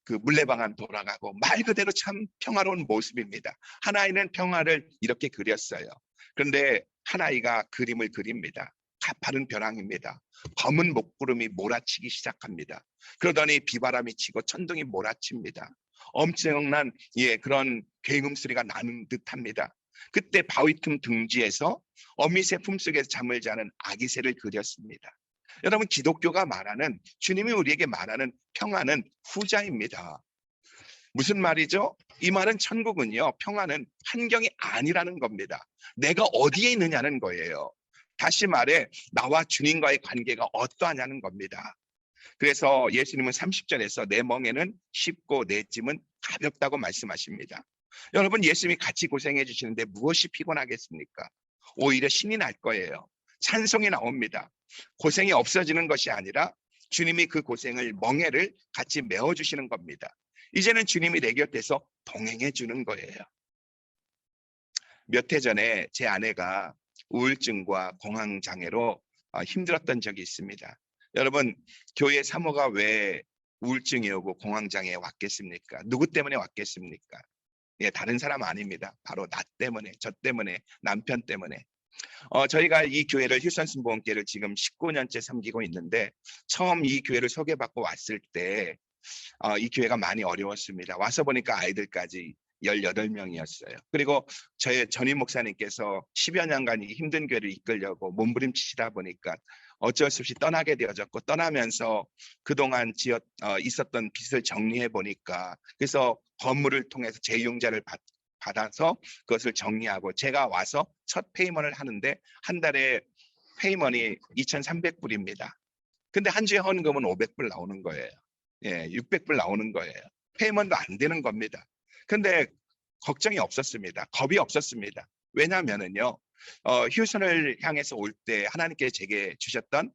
E: 그 물레방안 돌아가고, 말 그대로 참 평화로운 모습입니다. 하나이는 평화를 이렇게 그렸어요. 그런데 하나이가 그림을 그립니다. 가파른 벼랑입니다. 검은 먹구름이 몰아치기 시작합니다. 그러더니 비바람이 치고 천둥이 몰아칩니다. 엄청난 그런 굉음 소리가 나는 듯합니다. 그때 바위 틈 둥지에서 어미새 품속에서 잠을 자는 아기 새를 그렸습니다. 여러분, 기독교가 말하는, 주님이 우리에게 말하는 평화는 후자입니다. 무슨 말이죠? 이 말은 천국은요, 평화는 환경이 아니라는 겁니다. 내가 어디에 있느냐는 거예요. 다시 말해 나와 주님과의 관계가 어떠하냐는 겁니다. 그래서 예수님은 30절에서 내 멍에는 쉽고 내 짐은 가볍다고 말씀하십니다. 여러분, 예수님이 같이 고생해 주시는데 무엇이 피곤하겠습니까? 오히려 신이 날 거예요. 찬송이 나옵니다. 고생이 없어지는 것이 아니라 주님이 그 고생을, 멍에를 같이 메워주시는 겁니다. 이제는 주님이 내 곁에서 동행해 주는 거예요. 몇 해 전에 제 아내가 우울증과 공황장애로 힘들었던 적이 있습니다. 여러분, 교회 사모가 왜 우울증이 오고 공황장애에 왔겠습니까? 누구 때문에 왔겠습니까? 다른 사람 아닙니다. 바로 나 때문에, 저 때문에, 남편 때문에. 저희가 이 교회를, 휴선순복음교회를 지금 19년째 섬기고 있는데, 처음 이 교회를 소개받고 왔을 때 이 교회가 많이 어려웠습니다. 와서 보니까 아이들까지 18명이었어요. 그리고 저희 전임 목사님께서 10여 년간 이 힘든 교회를 이끌려고 몸부림치시다 보니까 어쩔 수 없이 떠나게 되어졌고, 떠나면서 그동안 있었던 빚을 정리해 보니까, 그래서 건물을 통해서 재융자를 받아서 그것을 정리하고, 제가 와서 첫 페이먼을 하는데 한 달에 페이먼이 2,300불입니다. 근데 한 주에 헌금은 500불 나오는 거예요. 600불 나오는 거예요. 페이먼도 안 되는 겁니다. 근데 걱정이 없었습니다. 겁이 없었습니다. 왜냐하면은요, 휴선을 향해서 올 때 하나님께서 제게 주셨던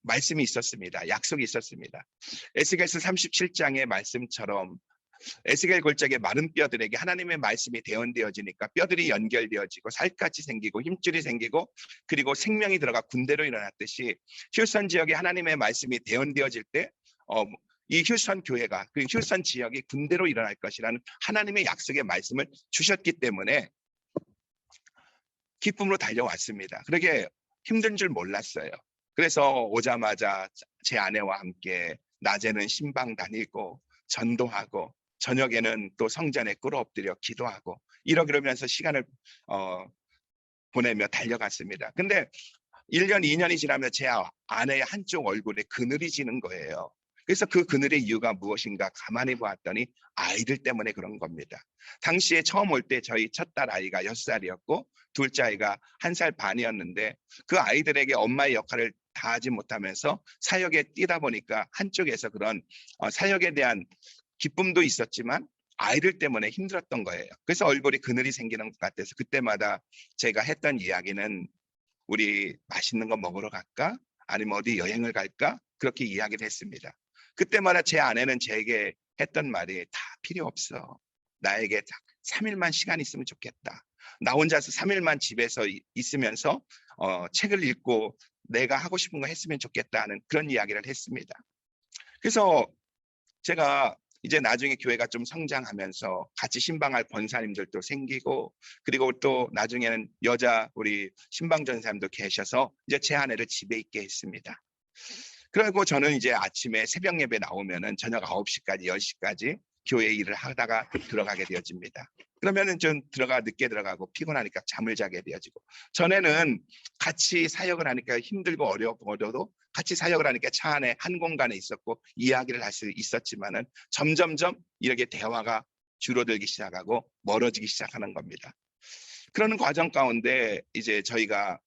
E: 말씀이 있었습니다. 약속이 있었습니다. 에스겔서 37장의 말씀처럼 에스겔 골짜기의 마른 뼈들에게 하나님의 말씀이 대언되어지니까 뼈들이 연결되어지고 살갗이 생기고 힘줄이 생기고, 그리고 생명이 들어가 군대로 일어났듯이 휴선 지역에 하나님의 말씀이 대언되어질 때 이 휴선 교회가, 그리고 휴선 지역이 군대로 일어날 것이라는 하나님의 약속의 말씀을 주셨기 때문에 기쁨으로 달려왔습니다. 그러게 힘든 줄 몰랐어요. 그래서 오자마자 제 아내와 함께 낮에는 신방 다니고 전도하고, 저녁에는 또 성전에 꿇어엎드려 기도하고, 이러면서 시간을 보내며 달려갔습니다. 근데 1년, 2년이 지나면 제 아내의 한쪽 얼굴에 그늘이 지는 거예요. 그래서 그 그늘의 이유가 무엇인가 가만히 보았더니 아이들 때문에 그런 겁니다. 당시에 처음 올 때 저희 첫 딸 아이가 6살이었고 둘째 아이가 1살 반이었는데 그 아이들에게 엄마의 역할을 다하지 못하면서 사역에 뛰다 보니까 한쪽에서 그런 사역에 대한 기쁨도 있었지만 아이들 때문에 힘들었던 거예요. 그래서 얼굴이 그늘이 생기는 것 같아서 그때마다 제가 했던 이야기는 우리 맛있는 거 먹으러 갈까? 아니면 어디 여행을 갈까? 그렇게 이야기를 했습니다. 그때마다 제 아내는 제게 했던 말이 다 필요 없어. 나에게 3일만 시간 있으면 좋겠다. 나 혼자서 3일만 집에서 있으면서 책을 읽고 내가 하고 싶은 거 했으면 좋겠다는 그런 이야기를 했습니다. 그래서 제가 이제 나중에 교회가 좀 성장하면서 같이 신방할 권사님들도 생기고 그리고 또 나중에는 여자 우리 신방 전사님도 계셔서 이제 제 아내를 집에 있게 했습니다. 그리고 저는 이제 아침에 새벽 예배 나오면은 저녁 9시까지 10시까지 교회 일을 하다가 들어가게 되어집니다. 그러면은 좀 늦게 들어가고 피곤하니까 잠을 자게 되어지고 전에는 같이 사역을 하니까 힘들고 어려도 같이 사역을 하니까 차 안에 한 공간에 있었고 이야기를 할 수 있었지만은 점점점 이렇게 대화가 줄어들기 시작하고 멀어지기 시작하는 겁니다. 그러는 과정 가운데 이제 저희가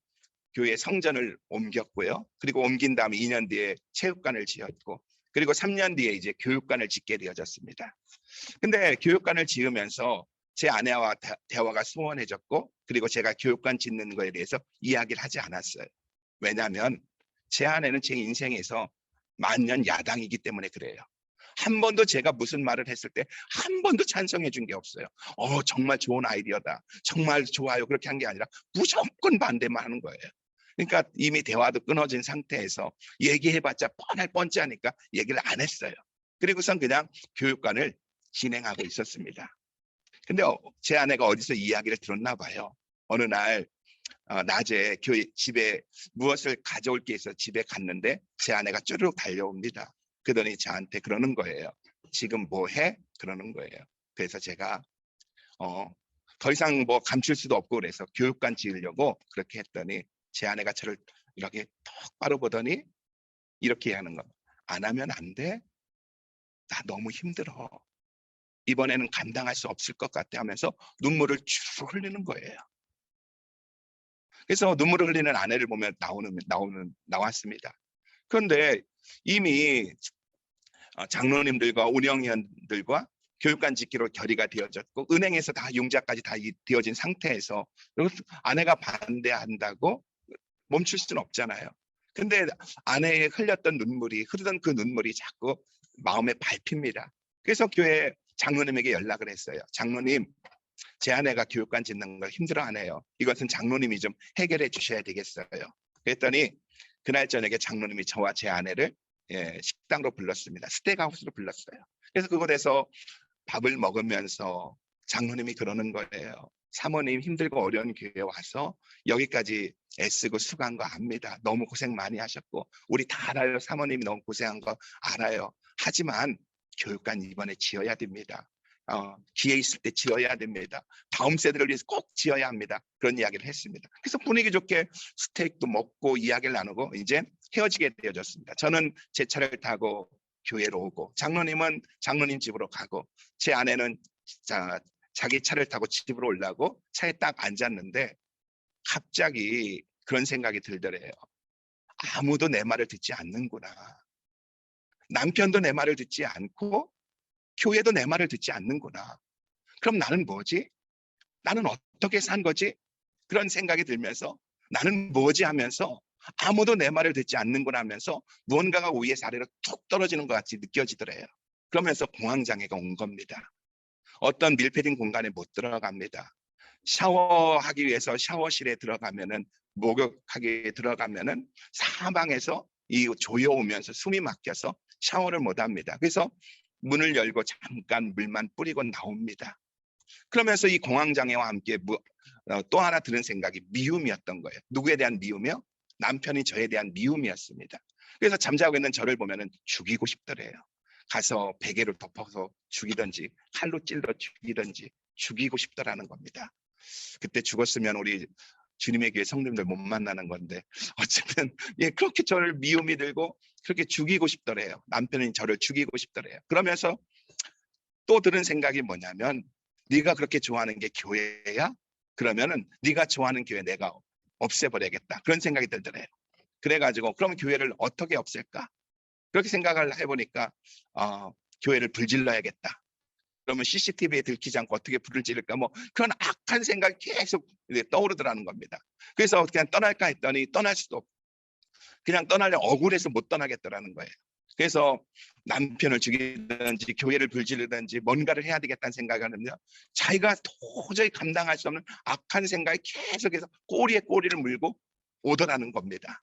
E: 교회 성전을 옮겼고요. 그리고 옮긴 다음에 2년 뒤에 체육관을 지었고 그리고 3년 뒤에 이제 교육관을 짓게 되어졌습니다. 근데 교육관을 지으면서 제 아내와 대화가 소원해졌고 그리고 제가 교육관 짓는 거에 대해서 이야기를 하지 않았어요. 왜냐하면 제 아내는 제 인생에서 만년 야당이기 때문에 그래요. 한 번도 제가 무슨 말을 했을 때 한 번도 찬성해 준 게 없어요. 정말 좋은 아이디어다. 정말 좋아요. 그렇게 한 게 아니라 무조건 반대만 하는 거예요. 그러니까 이미 대화도 끊어진 상태에서 얘기해봤자 뻔할 뻔찌하니까 얘기를 안 했어요. 그리고선 그냥 교육관을 진행하고 있었습니다. 근데 제 아내가 어디서 이야기를 들었나 봐요. 어느 날 낮에 집에 무엇을 가져올 게 있어서 집에 갔는데 제 아내가 쭈르륵 달려옵니다. 그러더니 저한테 그러는 거예요. 지금 뭐 해? 그러는 거예요. 그래서 제가 더 이상 뭐 감출 수도 없고 그래서 교육관 지으려고 그렇게 했더니 제 아내가 저를 이렇게 똑바로 보더니 이렇게 하는 거. 안 하면 안 돼? 나 너무 힘들어. 이번에는 감당할 수 없을 것 같아 하면서 눈물을 쭉 흘리는 거예요. 그래서 눈물을 흘리는 아내를 보면 나왔습니다. 그런데 이미 장로님들과 운영위원들과 교육관 짓기로 결의가 되어졌고 은행에서 다 융자까지 다 되어진 상태에서 아내가 반대한다고 멈출 수는 없잖아요. 근데 아내의 흐르던 그 눈물이 자꾸 마음에 밟힙니다. 그래서 교회 장로님에게 연락을 했어요. 장로님, 제 아내가 교육관 짓는 걸 힘들어하네요. 이것은 장로님이 좀 해결해 주셔야 되겠어요. 그랬더니 그날 저녁에 장로님이 저와 제 아내를 식당으로 불렀습니다. 스테이크하우스로 불렀어요. 그래서 그곳에서 밥을 먹으면서 장로님이 그러는 거예요. 사모님 힘들고 어려운 교회에 와서 여기까지 애쓰고 수고한 거 압니다. 너무 고생 많이 하셨고 우리 다 알아요. 사모님이 너무 고생한 거 알아요. 하지만 교육관 이번에 지어야 됩니다. 기회 있을 때 지어야 됩니다. 다음 세대를 위해서 꼭 지어야 합니다. 그런 이야기를 했습니다. 그래서 분위기 좋게 스테이크도 먹고 이야기를 나누고 이제 헤어지게 되어졌습니다. 저는 제 차를 타고 교회로 오고 장로님은 장로님 집으로 가고 제 아내는 자기 차를 타고 집으로 올라고 차에 딱 앉았는데 갑자기 그런 생각이 들더래요. 아무도 내 말을 듣지 않는구나. 남편도 내 말을 듣지 않고 교회도 내 말을 듣지 않는구나. 그럼 나는 뭐지? 나는 어떻게 산 거지? 그런 생각이 들면서 나는 뭐지 하면서 아무도 내 말을 듣지 않는구나 하면서 무언가가 위에서 아래로 툭 떨어지는 것 같이 느껴지더래요. 그러면서 공황장애가 온 겁니다. 어떤 밀폐된 공간에 못 들어갑니다. 샤워하기 위해서 샤워실에 들어가면은 목욕하기 위해 들어가면은 사방에서 이 조여오면서 숨이 막혀서 샤워를 못 합니다. 그래서 문을 열고 잠깐 물만 뿌리고 나옵니다. 그러면서 이 공황장애와 함께 또 하나 드는 생각이 미움이었던 거예요. 누구에 대한 미움이요? 남편이 저에 대한 미움이었습니다. 그래서 잠자고 있는 저를 보면은 죽이고 싶더래요. 가서 베개로 덮어서 죽이든지 칼로 찔러 죽이든지 죽이고 싶더라는 겁니다. 그때 죽었으면 우리 주님의 교회 성도님들 못 만나는 건데 어쨌든 예 그렇게 저를 미움이 들고 그렇게 죽이고 싶더래요. 남편이 저를 죽이고 싶더래요. 그러면서 또 들은 생각이 뭐냐면 네가 그렇게 좋아하는 게 교회야? 그러면은 네가 좋아하는 교회 내가 없애버려야겠다. 그런 생각이 들더래요. 그래가지고 그럼 교회를 어떻게 없앨까? 그렇게 생각을 해보니까 교회를 불질러야겠다. 그러면 CCTV에 들키지 않고 어떻게 불을 지를까? 뭐 그런 악한 생각이 계속 떠오르더라는 겁니다. 그래서 그냥 떠날까 했더니 떠날 수도 없고 그냥 떠나려 억울해서 못 떠나겠더라는 거예요. 그래서 남편을 죽이든지 교회를 불지르든지 뭔가를 해야 되겠다는 생각을 하는데 자기가 도저히 감당할 수 없는 악한 생각이 계속해서 꼬리에 꼬리를 물고 오더라는 겁니다.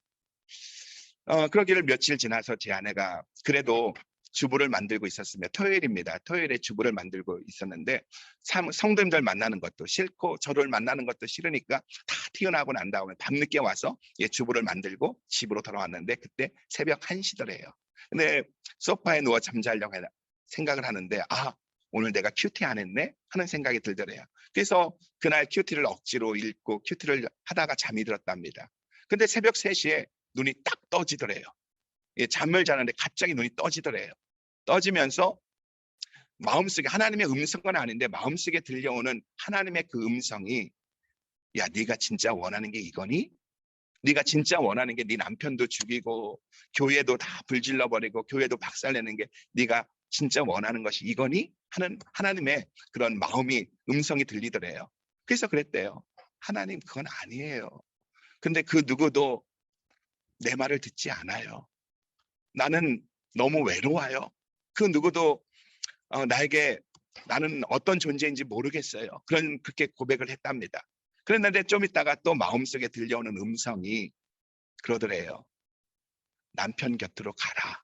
E: 그러기를 며칠 지나서 제 아내가 그래도 주부를 만들고 있었으며 토요일입니다. 토요일에 주부를 만들고 있었는데 성도님들 만나는 것도 싫고 저를 만나는 것도 싫으니까 다 퇴근하고 난 다음에 밤늦게 와서 주부를 만들고 집으로 돌아왔는데 그때 새벽 1시더래요. 근데 소파에 누워 잠자려고 생각을 하는데 오늘 내가 큐티 안 했네 하는 생각이 들더래요. 그래서 그날 큐티를 억지로 읽고 큐티를 하다가 잠이 들었답니다. 근데 새벽 3시에 눈이 딱 떠지더래요. 잠을 자는데 갑자기 눈이 떠지더래요. 떠지면서 마음속에 하나님의 음성은 아닌데 마음속에 들려오는 하나님의 그 음성이 야 네가 진짜 원하는 게 이거니? 네가 진짜 원하는 게 네 남편도 죽이고 교회도 다 불질러버리고 교회도 박살내는 게 네가 진짜 원하는 것이 이거니? 하는 하나님의 그런 마음이 음성이 들리더래요. 그래서 그랬대요. 하나님 그건 아니에요. 근데 그 누구도 내 말을 듣지 않아요. 나는 너무 외로워요. 그 누구도 나에게 나는 어떤 존재인지 모르겠어요. 그렇게 고백을 했답니다. 그랬는데 좀 있다가 또 마음속에 들려오는 음성이 그러더래요. 남편 곁으로 가라.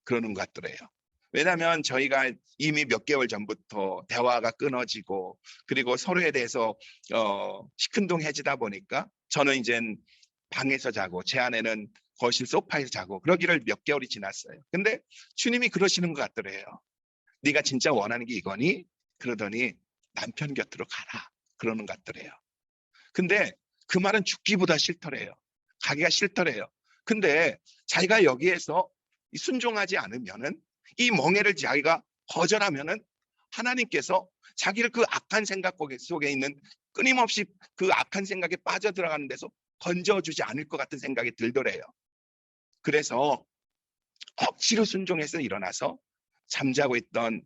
E: 그러는 것 같더래요. 왜냐하면 저희가 이미 몇 개월 전부터 대화가 끊어지고 그리고 서로에 대해서 시큰둥해지다 보니까 저는 이젠 방에서 자고 제 아내는 거실 소파에서 자고 그러기를 몇 개월이 지났어요. 근데 주님이 그러시는 것 같더래요. 네가 진짜 원하는 게 이거니? 그러더니 남편 곁으로 가라. 그러는 것 같더래요. 근데 그 말은 죽기보다 싫더래요. 가기가 싫더래요. 근데 자기가 여기에서 순종하지 않으면은 이 멍에를 자기가 거절하면은 하나님께서 자기를 그 악한 생각 속에 있는 끊임없이 그 악한 생각에 빠져들어가는 데서 건져주지 않을 것 같은 생각이 들더래요. 그래서 억지로 순종해서 일어나서 잠자고 있던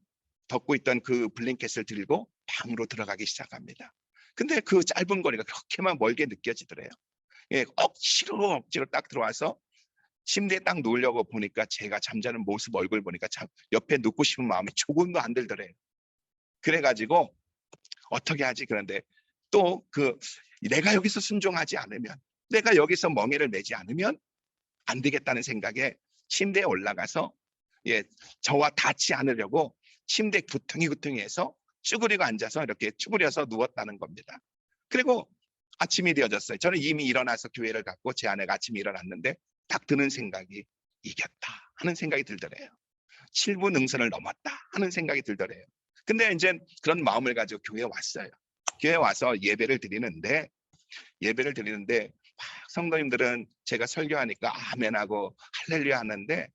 E: 덮고 있던 그 블랭켓을 들고 방으로 들어가기 시작합니다. 근데 그 짧은 거리가 그렇게만 멀게 느껴지더래요. 억지로 딱 들어와서 침대에 딱 누우려고 보니까 제가 잠자는 모습 얼굴 보니까 참 옆에 눕고 싶은 마음이 조금도 안 들더래요. 그래가지고 어떻게 하지? 그런데 또 내가 여기서 순종하지 않으면 내가 여기서 멍에를 매지 않으면 안 되겠다는 생각에 침대에 올라가서 저와 닿지 않으려고 침대 구퉁이 해서 쭈그리고 앉아서 이렇게 쭈그려서 누웠다는 겁니다. 그리고 아침이 되어졌어요. 저는 이미 일어나서 교회를 갔고 제 아내가 아침에 일어났는데 딱 드는 생각이 이겼다 하는 생각이 들더래요. 7부 능선을 넘었다 하는 생각이 들더래요. 근데 이제 그런 마음을 가지고 교회에 왔어요. 교회에 와서 예배를 드리는데 성도님들은 제가 설교하니까 아멘하고 할렐루야 하는데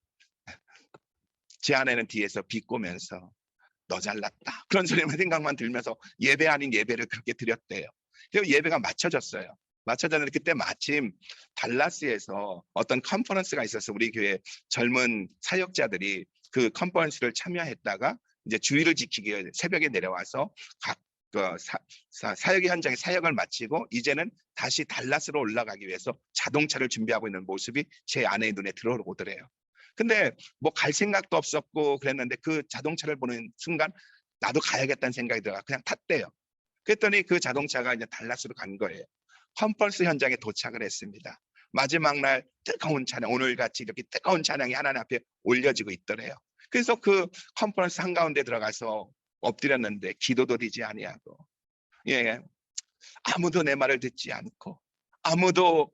E: 제 아내는 뒤에서 비꼬면서 너 잘났다 그런 소리만 생각만 들면서 예배 아닌 예배를 그렇게 드렸대요. 그리고 예배가 맞춰졌어요. 맞춰졌는데 그때 마침 달라스에서 어떤 컨퍼런스가 있어서 우리 교회 젊은 사역자들이 그 컨퍼런스를 참여했다가 이제 주의를 지키기 위해 새벽에 내려와서 각 사역의 현장에 사역을 마치고 이제는 다시 달라스로 올라가기 위해서 자동차를 준비하고 있는 모습이 제 아내의 눈에 들어오더래요. 근데 뭐 갈 생각도 없었고 그랬는데 그 자동차를 보는 순간 나도 가야겠다는 생각이 들어가 그냥 탔대요. 그랬더니 그 자동차가 이제 달라스로 간 거예요. 컨퍼런스 현장에 도착을 했습니다. 마지막 날 뜨거운 찬양, 오늘같이 이렇게 뜨거운 찬양이 하나님 앞에 올려지고 있더래요. 그래서 그 컨퍼런스 한가운데 들어가서 엎드렸는데 기도도 되지 아니하고 아무도 내 말을 듣지 않고 아무도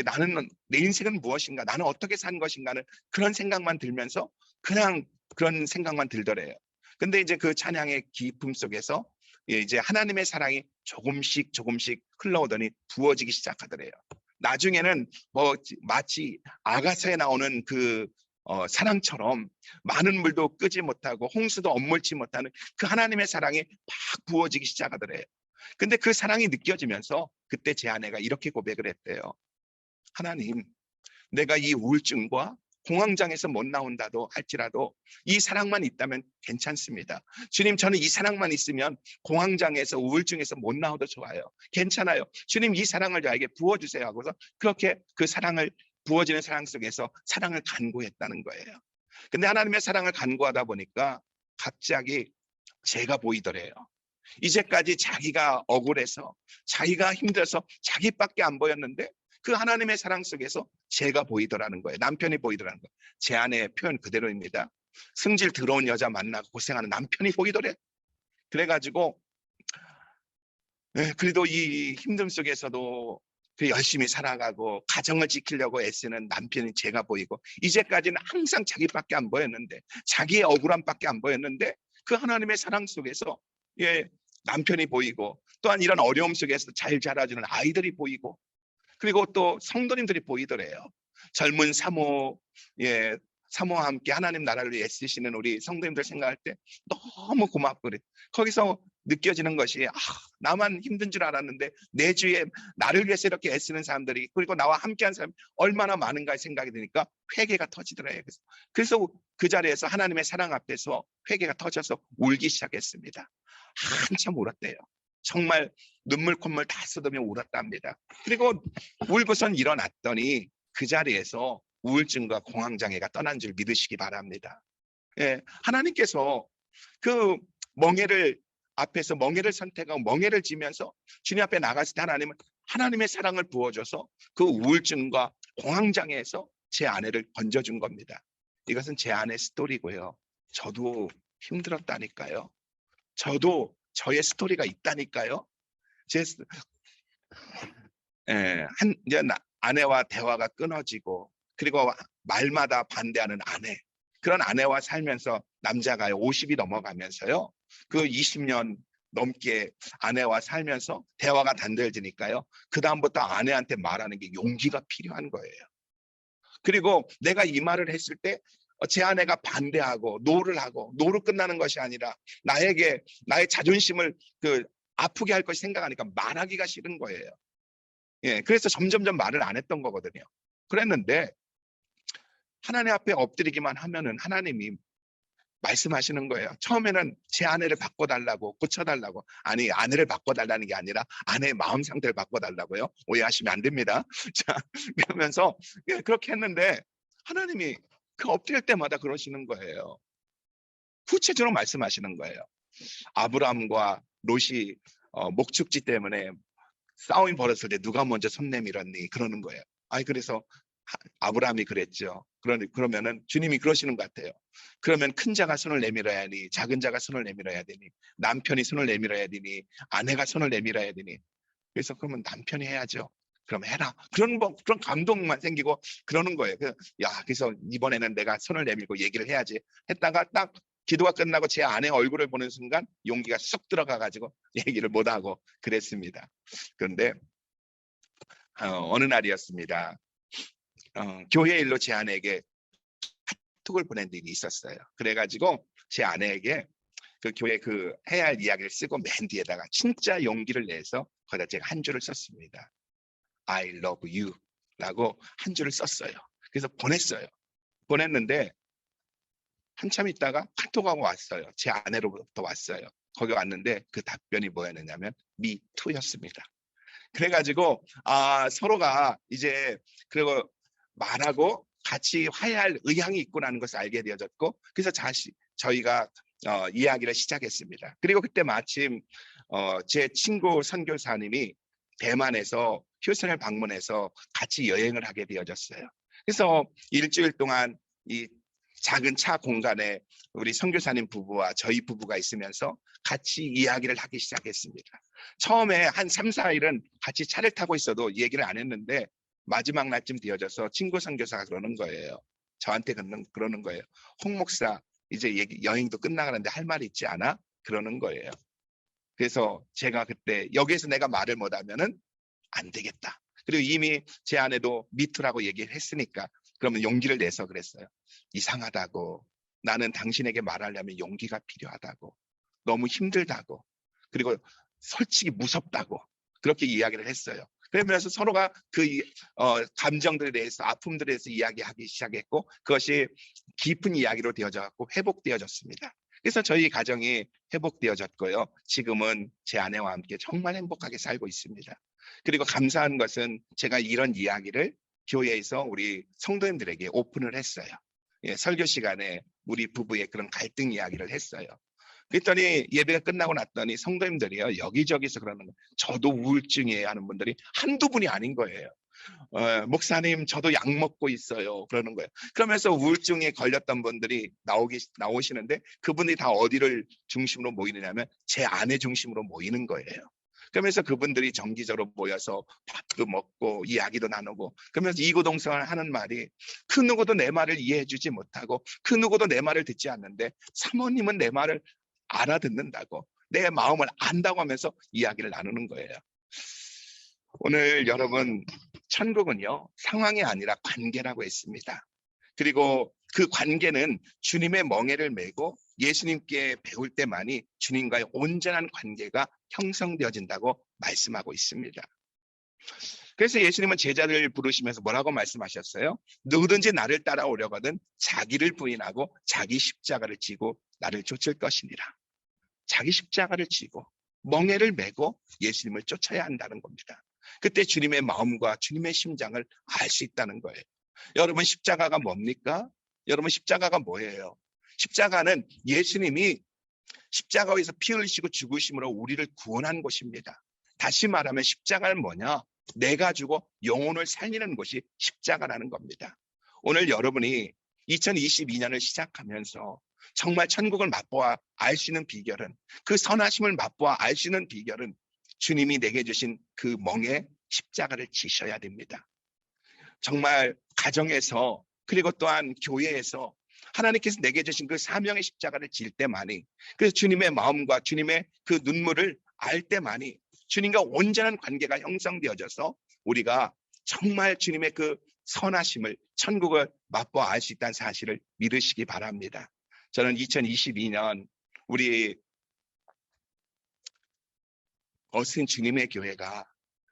E: 나는 내 인생은 무엇인가 나는 어떻게 산 것인가는 그런 생각만 들면서 그냥 그런 생각만 들더래요. 근데 이제 그 찬양의 기쁨 속에서 이제 하나님의 사랑이 조금씩 흘러오더니 부어지기 시작하더래요. 나중에는 뭐 마치 아가서에 나오는 그 사랑처럼 많은 물도 끄지 못하고 홍수도 엄물지 못하는 그 하나님의 사랑이 막 부어지기 시작하더래요. 근데 그 사랑이 느껴지면서 그때 제 아내가 이렇게 고백을 했대요. 하나님, 내가 이 우울증과 공황장애에서 못 나온다도 할지라도 이 사랑만 있다면 괜찮습니다. 주님, 저는 이 사랑만 있으면 공황장애에서 우울증에서 못 나와도 좋아요. 괜찮아요. 주님, 이 사랑을 저에게 부어주세요 하고서 그렇게 그 사랑을 부어지는 사랑 속에서 사랑을 간구했다는 거예요. 근데 하나님의 사랑을 간구하다 보니까 갑자기 제가 보이더래요. 이제까지 자기가 억울해서 자기가 힘들어서 자기밖에 안 보였는데 그 하나님의 사랑 속에서 제가 보이더라는 거예요. 남편이 보이더라는 거예요. 제 아내의 표현 그대로입니다. 승질 더러운 여자 만나고 고생하는 남편이 보이더래. 그래가지고 그래도 이 힘듦 속에서도 그 열심히 살아가고 가정을 지키려고 애쓰는 남편이 제가 보이고 이제까지는 항상 자기밖에 안 보였는데 자기의 억울함밖에 안 보였는데 그 하나님의 사랑 속에서 남편이 보이고 또한 이런 어려움 속에서 잘 자라주는 아이들이 보이고 그리고 또 성도님들이 보이더래요. 젊은 사모와 함께 하나님 나라를 애쓰시는 우리 성도님들 생각할 때 너무 고맙고 그래. 거기서 느껴지는 것이 나만 힘든 줄 알았는데 내 주위에 나를 위해서 이렇게 애쓰는 사람들이 그리고 나와 함께한 사람이 얼마나 많은가 생각이 드니까 회개가 터지더래요. 그래서 그 자리에서 하나님의 사랑 앞에서 회개가 터져서 울기 시작했습니다. 한참 울었대요. 정말 눈물 콧물 다 쏟으며 울었답니다. 그리고 울고선 일어났더니 그 자리에서 우울증과 공황장애가 떠난 줄 믿으시기 바랍니다. 하나님께서 그 멍에를 앞에서 멍에를 선택하고 멍에를 지면서 주님 앞에 나갔을 때 하나님은 하나님의 사랑을 부어줘서 그 우울증과 공황장애에서 제 아내를 건져준 겁니다. 이것은 제 아내 스토리고요. 저도 힘들었다니까요. 저도 저의 스토리가 있다니까요. 이제 아내와 대화가 끊어지고 그리고 말마다 반대하는 아내 그런 아내와 살면서 남자가 50이 넘어가면서요. 그 20년 넘게 아내와 살면서 대화가 단절되니까요. 그 다음부터 아내한테 말하는 게 용기가 필요한 거예요. 그리고 내가 이 말을 했을 때 제 아내가 반대하고 노를 하고 노로 끝나는 것이 아니라 나의 자존심을 아프게 할 것이 생각하니까 말하기가 싫은 거예요. 그래서 점점점 말을 안 했던 거거든요. 그랬는데 하나님 앞에 엎드리기만 하면은 하나님이 말씀하시는 거예요. 처음에는 제 아내를 바꿔달라고 고쳐달라고 아니 아내를 바꿔달라는 게 아니라 아내의 마음 상태를 바꿔달라고요. 오해하시면 안 됩니다. 자 그러면서 그렇게 했는데 하나님이 그 엎드릴 때마다 그러시는 거예요. 구체적으로 말씀하시는 거예요. 아브라함과 롯이 목축지 때문에 싸움이 벌어졌을 때 누가 먼저 손 내밀었니? 그러는 거예요. 그래서 아브라함이 그랬죠. 그러면은 주님이 그러시는 것 같아요. 그러면 큰 자가 손을 내밀어야 하니 작은 자가 손을 내밀어야 되니 남편이 손을 내밀어야 되니 아내가 손을 내밀어야 되니 그래서 그러면 남편이 해야죠. 그럼 해라. 그런 감동만 생기고 그러는 거예요. 그래서 이번에는 내가 손을 내밀고 얘기를 해야지 했다가 딱 기도가 끝나고 제 아내 얼굴을 보는 순간 용기가 쑥 들어가가지고 얘기를 못하고 그랬습니다. 그런데 어느 날이었습니다. 교회 일로 제 아내에게 카톡을 보낸 일이 있었어요. 그래가지고 제 아내에게 그 교회 해야 할 이야기를 쓰고 맨 뒤에다가 진짜 용기를 내서 거기다 제가 한 줄을 썼습니다. I love you 라고 한 줄을 썼어요. 그래서 보냈는데 한참 있다가 카톡하고 왔어요. 제 아내로부터 왔어요. 거기 왔는데 그 답변이 뭐였느냐면 me too였습니다. 그래가지고 서로가 이제 그리고 말하고 같이 화해할 의향이 있구나는 것을 알게 되어졌고 그래서 저희가 이야기를 시작했습니다. 그리고 그때 마침 제 친구 선교사님이 대만에서 휴스턴을 방문해서 같이 여행을 하게 되어졌어요. 그래서 일주일 동안 이 작은 차 공간에 우리 선교사님 부부와 저희 부부가 있으면서 같이 이야기를 하기 시작했습니다. 처음에 한 3, 4일은 같이 차를 타고 있어도 얘기를 안 했는데 마지막 날쯤 되어져서 친구 선교사가 그러는 거예요. 저한테 그러는 거예요. 홍 목사 이제 여행도 끝나가는데 할 말이 있지 않아? 그러는 거예요. 그래서 제가 그때 여기에서 내가 말을 못하면은 안 되겠다. 그리고 이미 제 아내도 미투라고 얘기를 했으니까 그러면 용기를 내서 그랬어요. 이상하다고. 나는 당신에게 말하려면 용기가 필요하다고. 너무 힘들다고. 그리고 솔직히 무섭다고. 그렇게 이야기를 했어요. 그러면서 서로가 그 감정들에 대해서, 아픔들에 대해서 이야기하기 시작했고, 그것이 깊은 이야기로 되어져갖고 회복되어졌습니다. 그래서 저희 가정이 회복되어졌고요. 지금은 제 아내와 함께 정말 행복하게 살고 있습니다. 그리고 감사한 것은 제가 이런 이야기를 교회에서 우리 성도님들에게 오픈을 했어요. 예, 설교 시간에 우리 부부의 그런 갈등 이야기를 했어요. 그랬더니 예배가 끝나고 났더니 성도님들이요, 여기저기서 그러는 거예요. 저도 우울증이에요 하는 분들이 한두 분이 아닌 거예요. 목사님 저도 약 먹고 있어요 그러는 거예요. 그러면서 우울증에 걸렸던 분들이 나오시는데 그분들이 다 어디를 중심으로 모이느냐면 제 아내 중심으로 모이는 거예요. 그러면서 그분들이 정기적으로 모여서 밥도 먹고 이야기도 나누고, 그러면서 이구동성을 하는 말이, 그 누구도 내 말을 이해해 주지 못하고 그 누구도 내 말을 듣지 않는데 사모님은 내 말을 알아듣는다고, 내 마음을 안다고 하면서 이야기를 나누는 거예요. 오늘 여러분, 천국은요 상황이 아니라 관계라고 했습니다. 그리고 그 관계는 주님의 멍에를 메고 예수님께 배울 때만이 주님과의 온전한 관계가 형성되어진다고 말씀하고 있습니다. 그래서 예수님은 제자들을 부르시면서 뭐라고 말씀하셨어요? 누구든지 나를 따라오려거든 자기를 부인하고 자기 십자가를 지고 나를 쫓을 것이니라. 자기 십자가를 지고 멍에를 메고 예수님을 쫓아야 한다는 겁니다. 그때 주님의 마음과 주님의 심장을 알 수 있다는 거예요. 여러분, 십자가가 뭡니까? 여러분, 십자가가 뭐예요? 십자가는 예수님이 십자가에서 피 흘리시고 죽으심으로 우리를 구원한 곳입니다. 다시 말하면 십자가는 뭐냐? 내가 주고 영혼을 살리는 것이 십자가라는 겁니다. 오늘 여러분이 2022년을 시작하면서 정말 천국을 맛보아 알 수 있는 비결은, 그 선하심을 맛보아 알 수 있는 비결은 주님이 내게 주신 그 멍에 십자가를 지셔야 됩니다. 정말 가정에서, 그리고 또한 교회에서 하나님께서 내게 주신 그 사명의 십자가를 질 때만이, 그래서 주님의 마음과 주님의 그 눈물을 알 때만이 주님과 온전한 관계가 형성되어져서 우리가 정말 주님의 그 선하심을, 천국을 맛보아 알 수 있다는 사실을 믿으시기 바랍니다. 저는 2022년 우리 어스틴 주님의 교회가,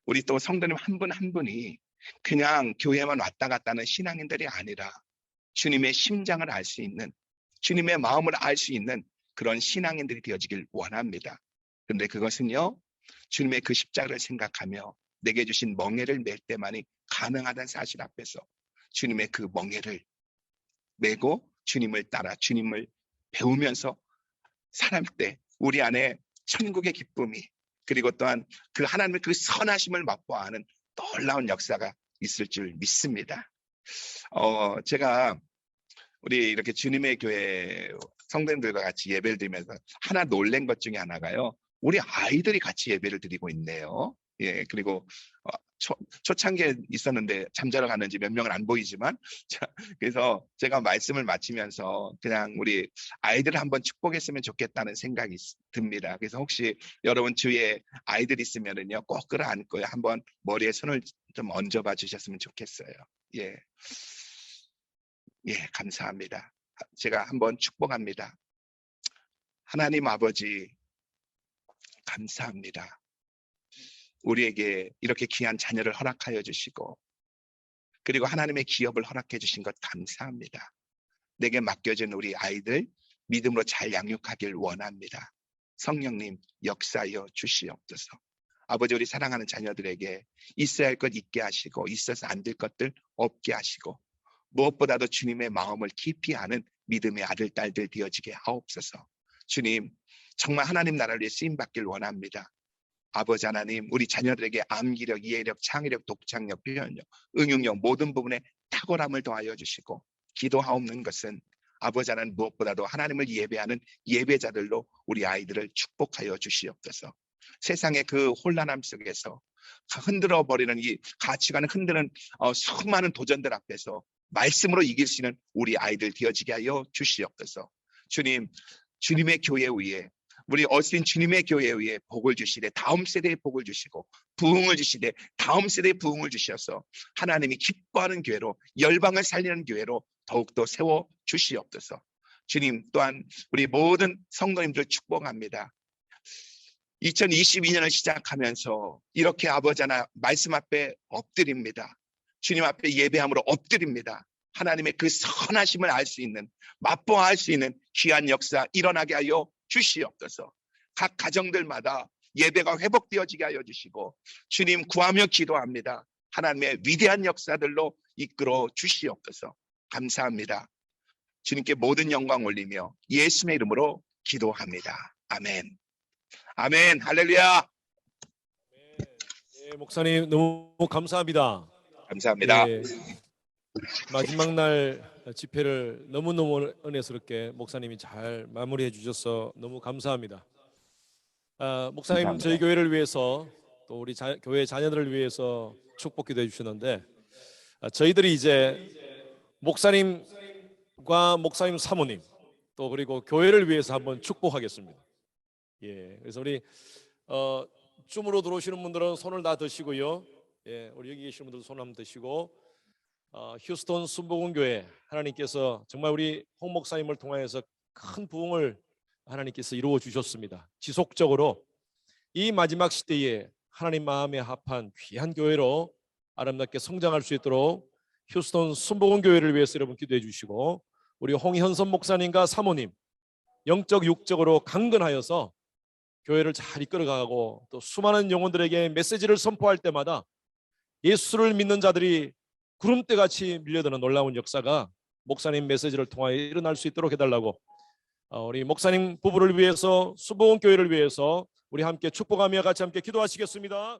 E: 우리 또 성도님 한 분 한 분이 그냥 교회만 왔다 갔다 하는 신앙인들이 아니라 주님의 심장을 알 수 있는, 주님의 마음을 알 수 있는 그런 신앙인들이 되어지길 원합니다. 그런데 그것은요, 주님의 그 십자가를 생각하며 내게 주신 멍에를 맬 때만이 가능하다는 사실 앞에서 주님의 그 멍에를 메고 주님을 따라 주님을 배우면서 살 때 우리 안에 천국의 기쁨이, 그리고 또한 그 하나님의 그 선하심을 맛보아 하는 놀라운 역사가 있을 줄 믿습니다. 제가 우리 이렇게 주님의 교회 성도님들과 같이 예배를 드리면서 하나 놀란 것 중에 하나가요, 우리 아이들이 같이 예배를 드리고 있네요. 예, 그리고 초창기에 있었는데 잠자러 갔는지 몇 명은 안 보이지만, 그래서 제가 말씀을 마치면서 그냥 우리 아이들을 한번 축복했으면 좋겠다는 생각이 듭니다. 그래서 혹시 여러분 주위에 아이들 있으면은요, 꼭 끌어안고 한번 머리에 손을 좀 얹어봐 주셨으면 좋겠어요. 예, 감사합니다. 제가 한번 축복합니다. 하나님 아버지, 감사합니다. 우리에게 이렇게 귀한 자녀를 허락하여 주시고, 그리고 하나님의 기업을 허락해 주신 것 감사합니다. 내게 맡겨진 우리 아이들 믿음으로 잘 양육하길 원합니다. 성령님 역사하여 주시옵소서. 아버지, 우리 사랑하는 자녀들에게 있어야 할 것 있게 하시고 있어서 안 될 것들 없게 하시고, 무엇보다도 주님의 마음을 깊이 아는 믿음의 아들 딸들 되어지게 하옵소서. 주님, 정말 하나님 나라를 위해 쓰임받길 원합니다. 아버지 하나님, 우리 자녀들에게 암기력, 이해력, 창의력, 독창력, 표현력, 응용력 모든 부분에 탁월함을 더하여 주시고, 기도하옵는 것은 아버지 하나님 무엇보다도 하나님을 예배하는 예배자들로 우리 아이들을 축복하여 주시옵소서. 세상의 그 혼란함 속에서 흔들어 버리는 이 가치관을 흔드는 수많은 도전들 앞에서 말씀으로 이길 수 있는 우리 아이들 되어지게 하여 주시옵소서. 주님, 주님의 교회 위에 우리 어스틴 주님의 교회에 의해 복을 주시되 다음 세대에 복을 주시고 부흥을 주시되 다음 세대에 부흥을 주셔서 하나님이 기뻐하는 교회로 열방을 살리는 교회로 더욱더 세워 주시옵소서. 주님 또한 우리 모든 성도님들 축복합니다. 2022년을 시작하면서 이렇게 아버지 하나 말씀 앞에 엎드립니다. 주님 앞에 예배함으로 엎드립니다. 하나님의 그 선하심을 알 수 있는, 맛보아할 수 있는 귀한 역사 일어나게 하여 주시옵소서. 각 가정들마다 예배가 회복되어지게 하여 주시고 주님 구하며 기도합니다. 하나님의 위대한 역사들로 이끌어 주시옵소서. 감사합니다. 주님께 모든 영광 올리며 예수의 이름으로 기도합니다. 아멘. 아멘. 할렐루야.
F: 네, 목사님 너무 감사합니다.
E: 감사합니다.
F: 예, 마지막 날 집회를 너무너무 은혜스럽게 목사님이 잘 마무리해 주셔서 너무 감사합니다. 목사님
E: 감사합니다.
F: 저희 교회를 위해서 또 우리 교회 자녀들을 위해서 축복 기도해 주셨는데 저희들이 이제 목사님과 목사님 사모님 또 그리고 교회를 위해서 한번 축복하겠습니다. 예, 그래서 우리 줌으로 들어오시는 분들은 손을 다 드시고요. 예, 우리 여기 계시는 분들도 손 한번 드시고 휴스턴 순복음교회 하나님께서 정말 우리 홍 목사님을 통하여서 큰 부흥을 하나님께서 이루어 주셨습니다. 지속적으로 이 마지막 시대에 하나님 마음에 합한 귀한 교회로 아름답게 성장할 수 있도록 휴스턴 순복음교회를 위해서 여러분 기도해 주시고 우리 홍현선 목사님과 사모님 영적 육적으로 강건하여서 교회를 잘 이끌어가고 또 수많은 영혼들에게 메시지를 선포할 때마다 예수를 믿는 자들이 구름대같이 밀려드는 놀라운 역사가 목사님 메시지를 통하여 일어날 수 있도록 해달라고 우리 목사님 부부를 위해서 수봉교회를 위해서 우리 함께 축복하며 같이 함께 기도하시겠습니다.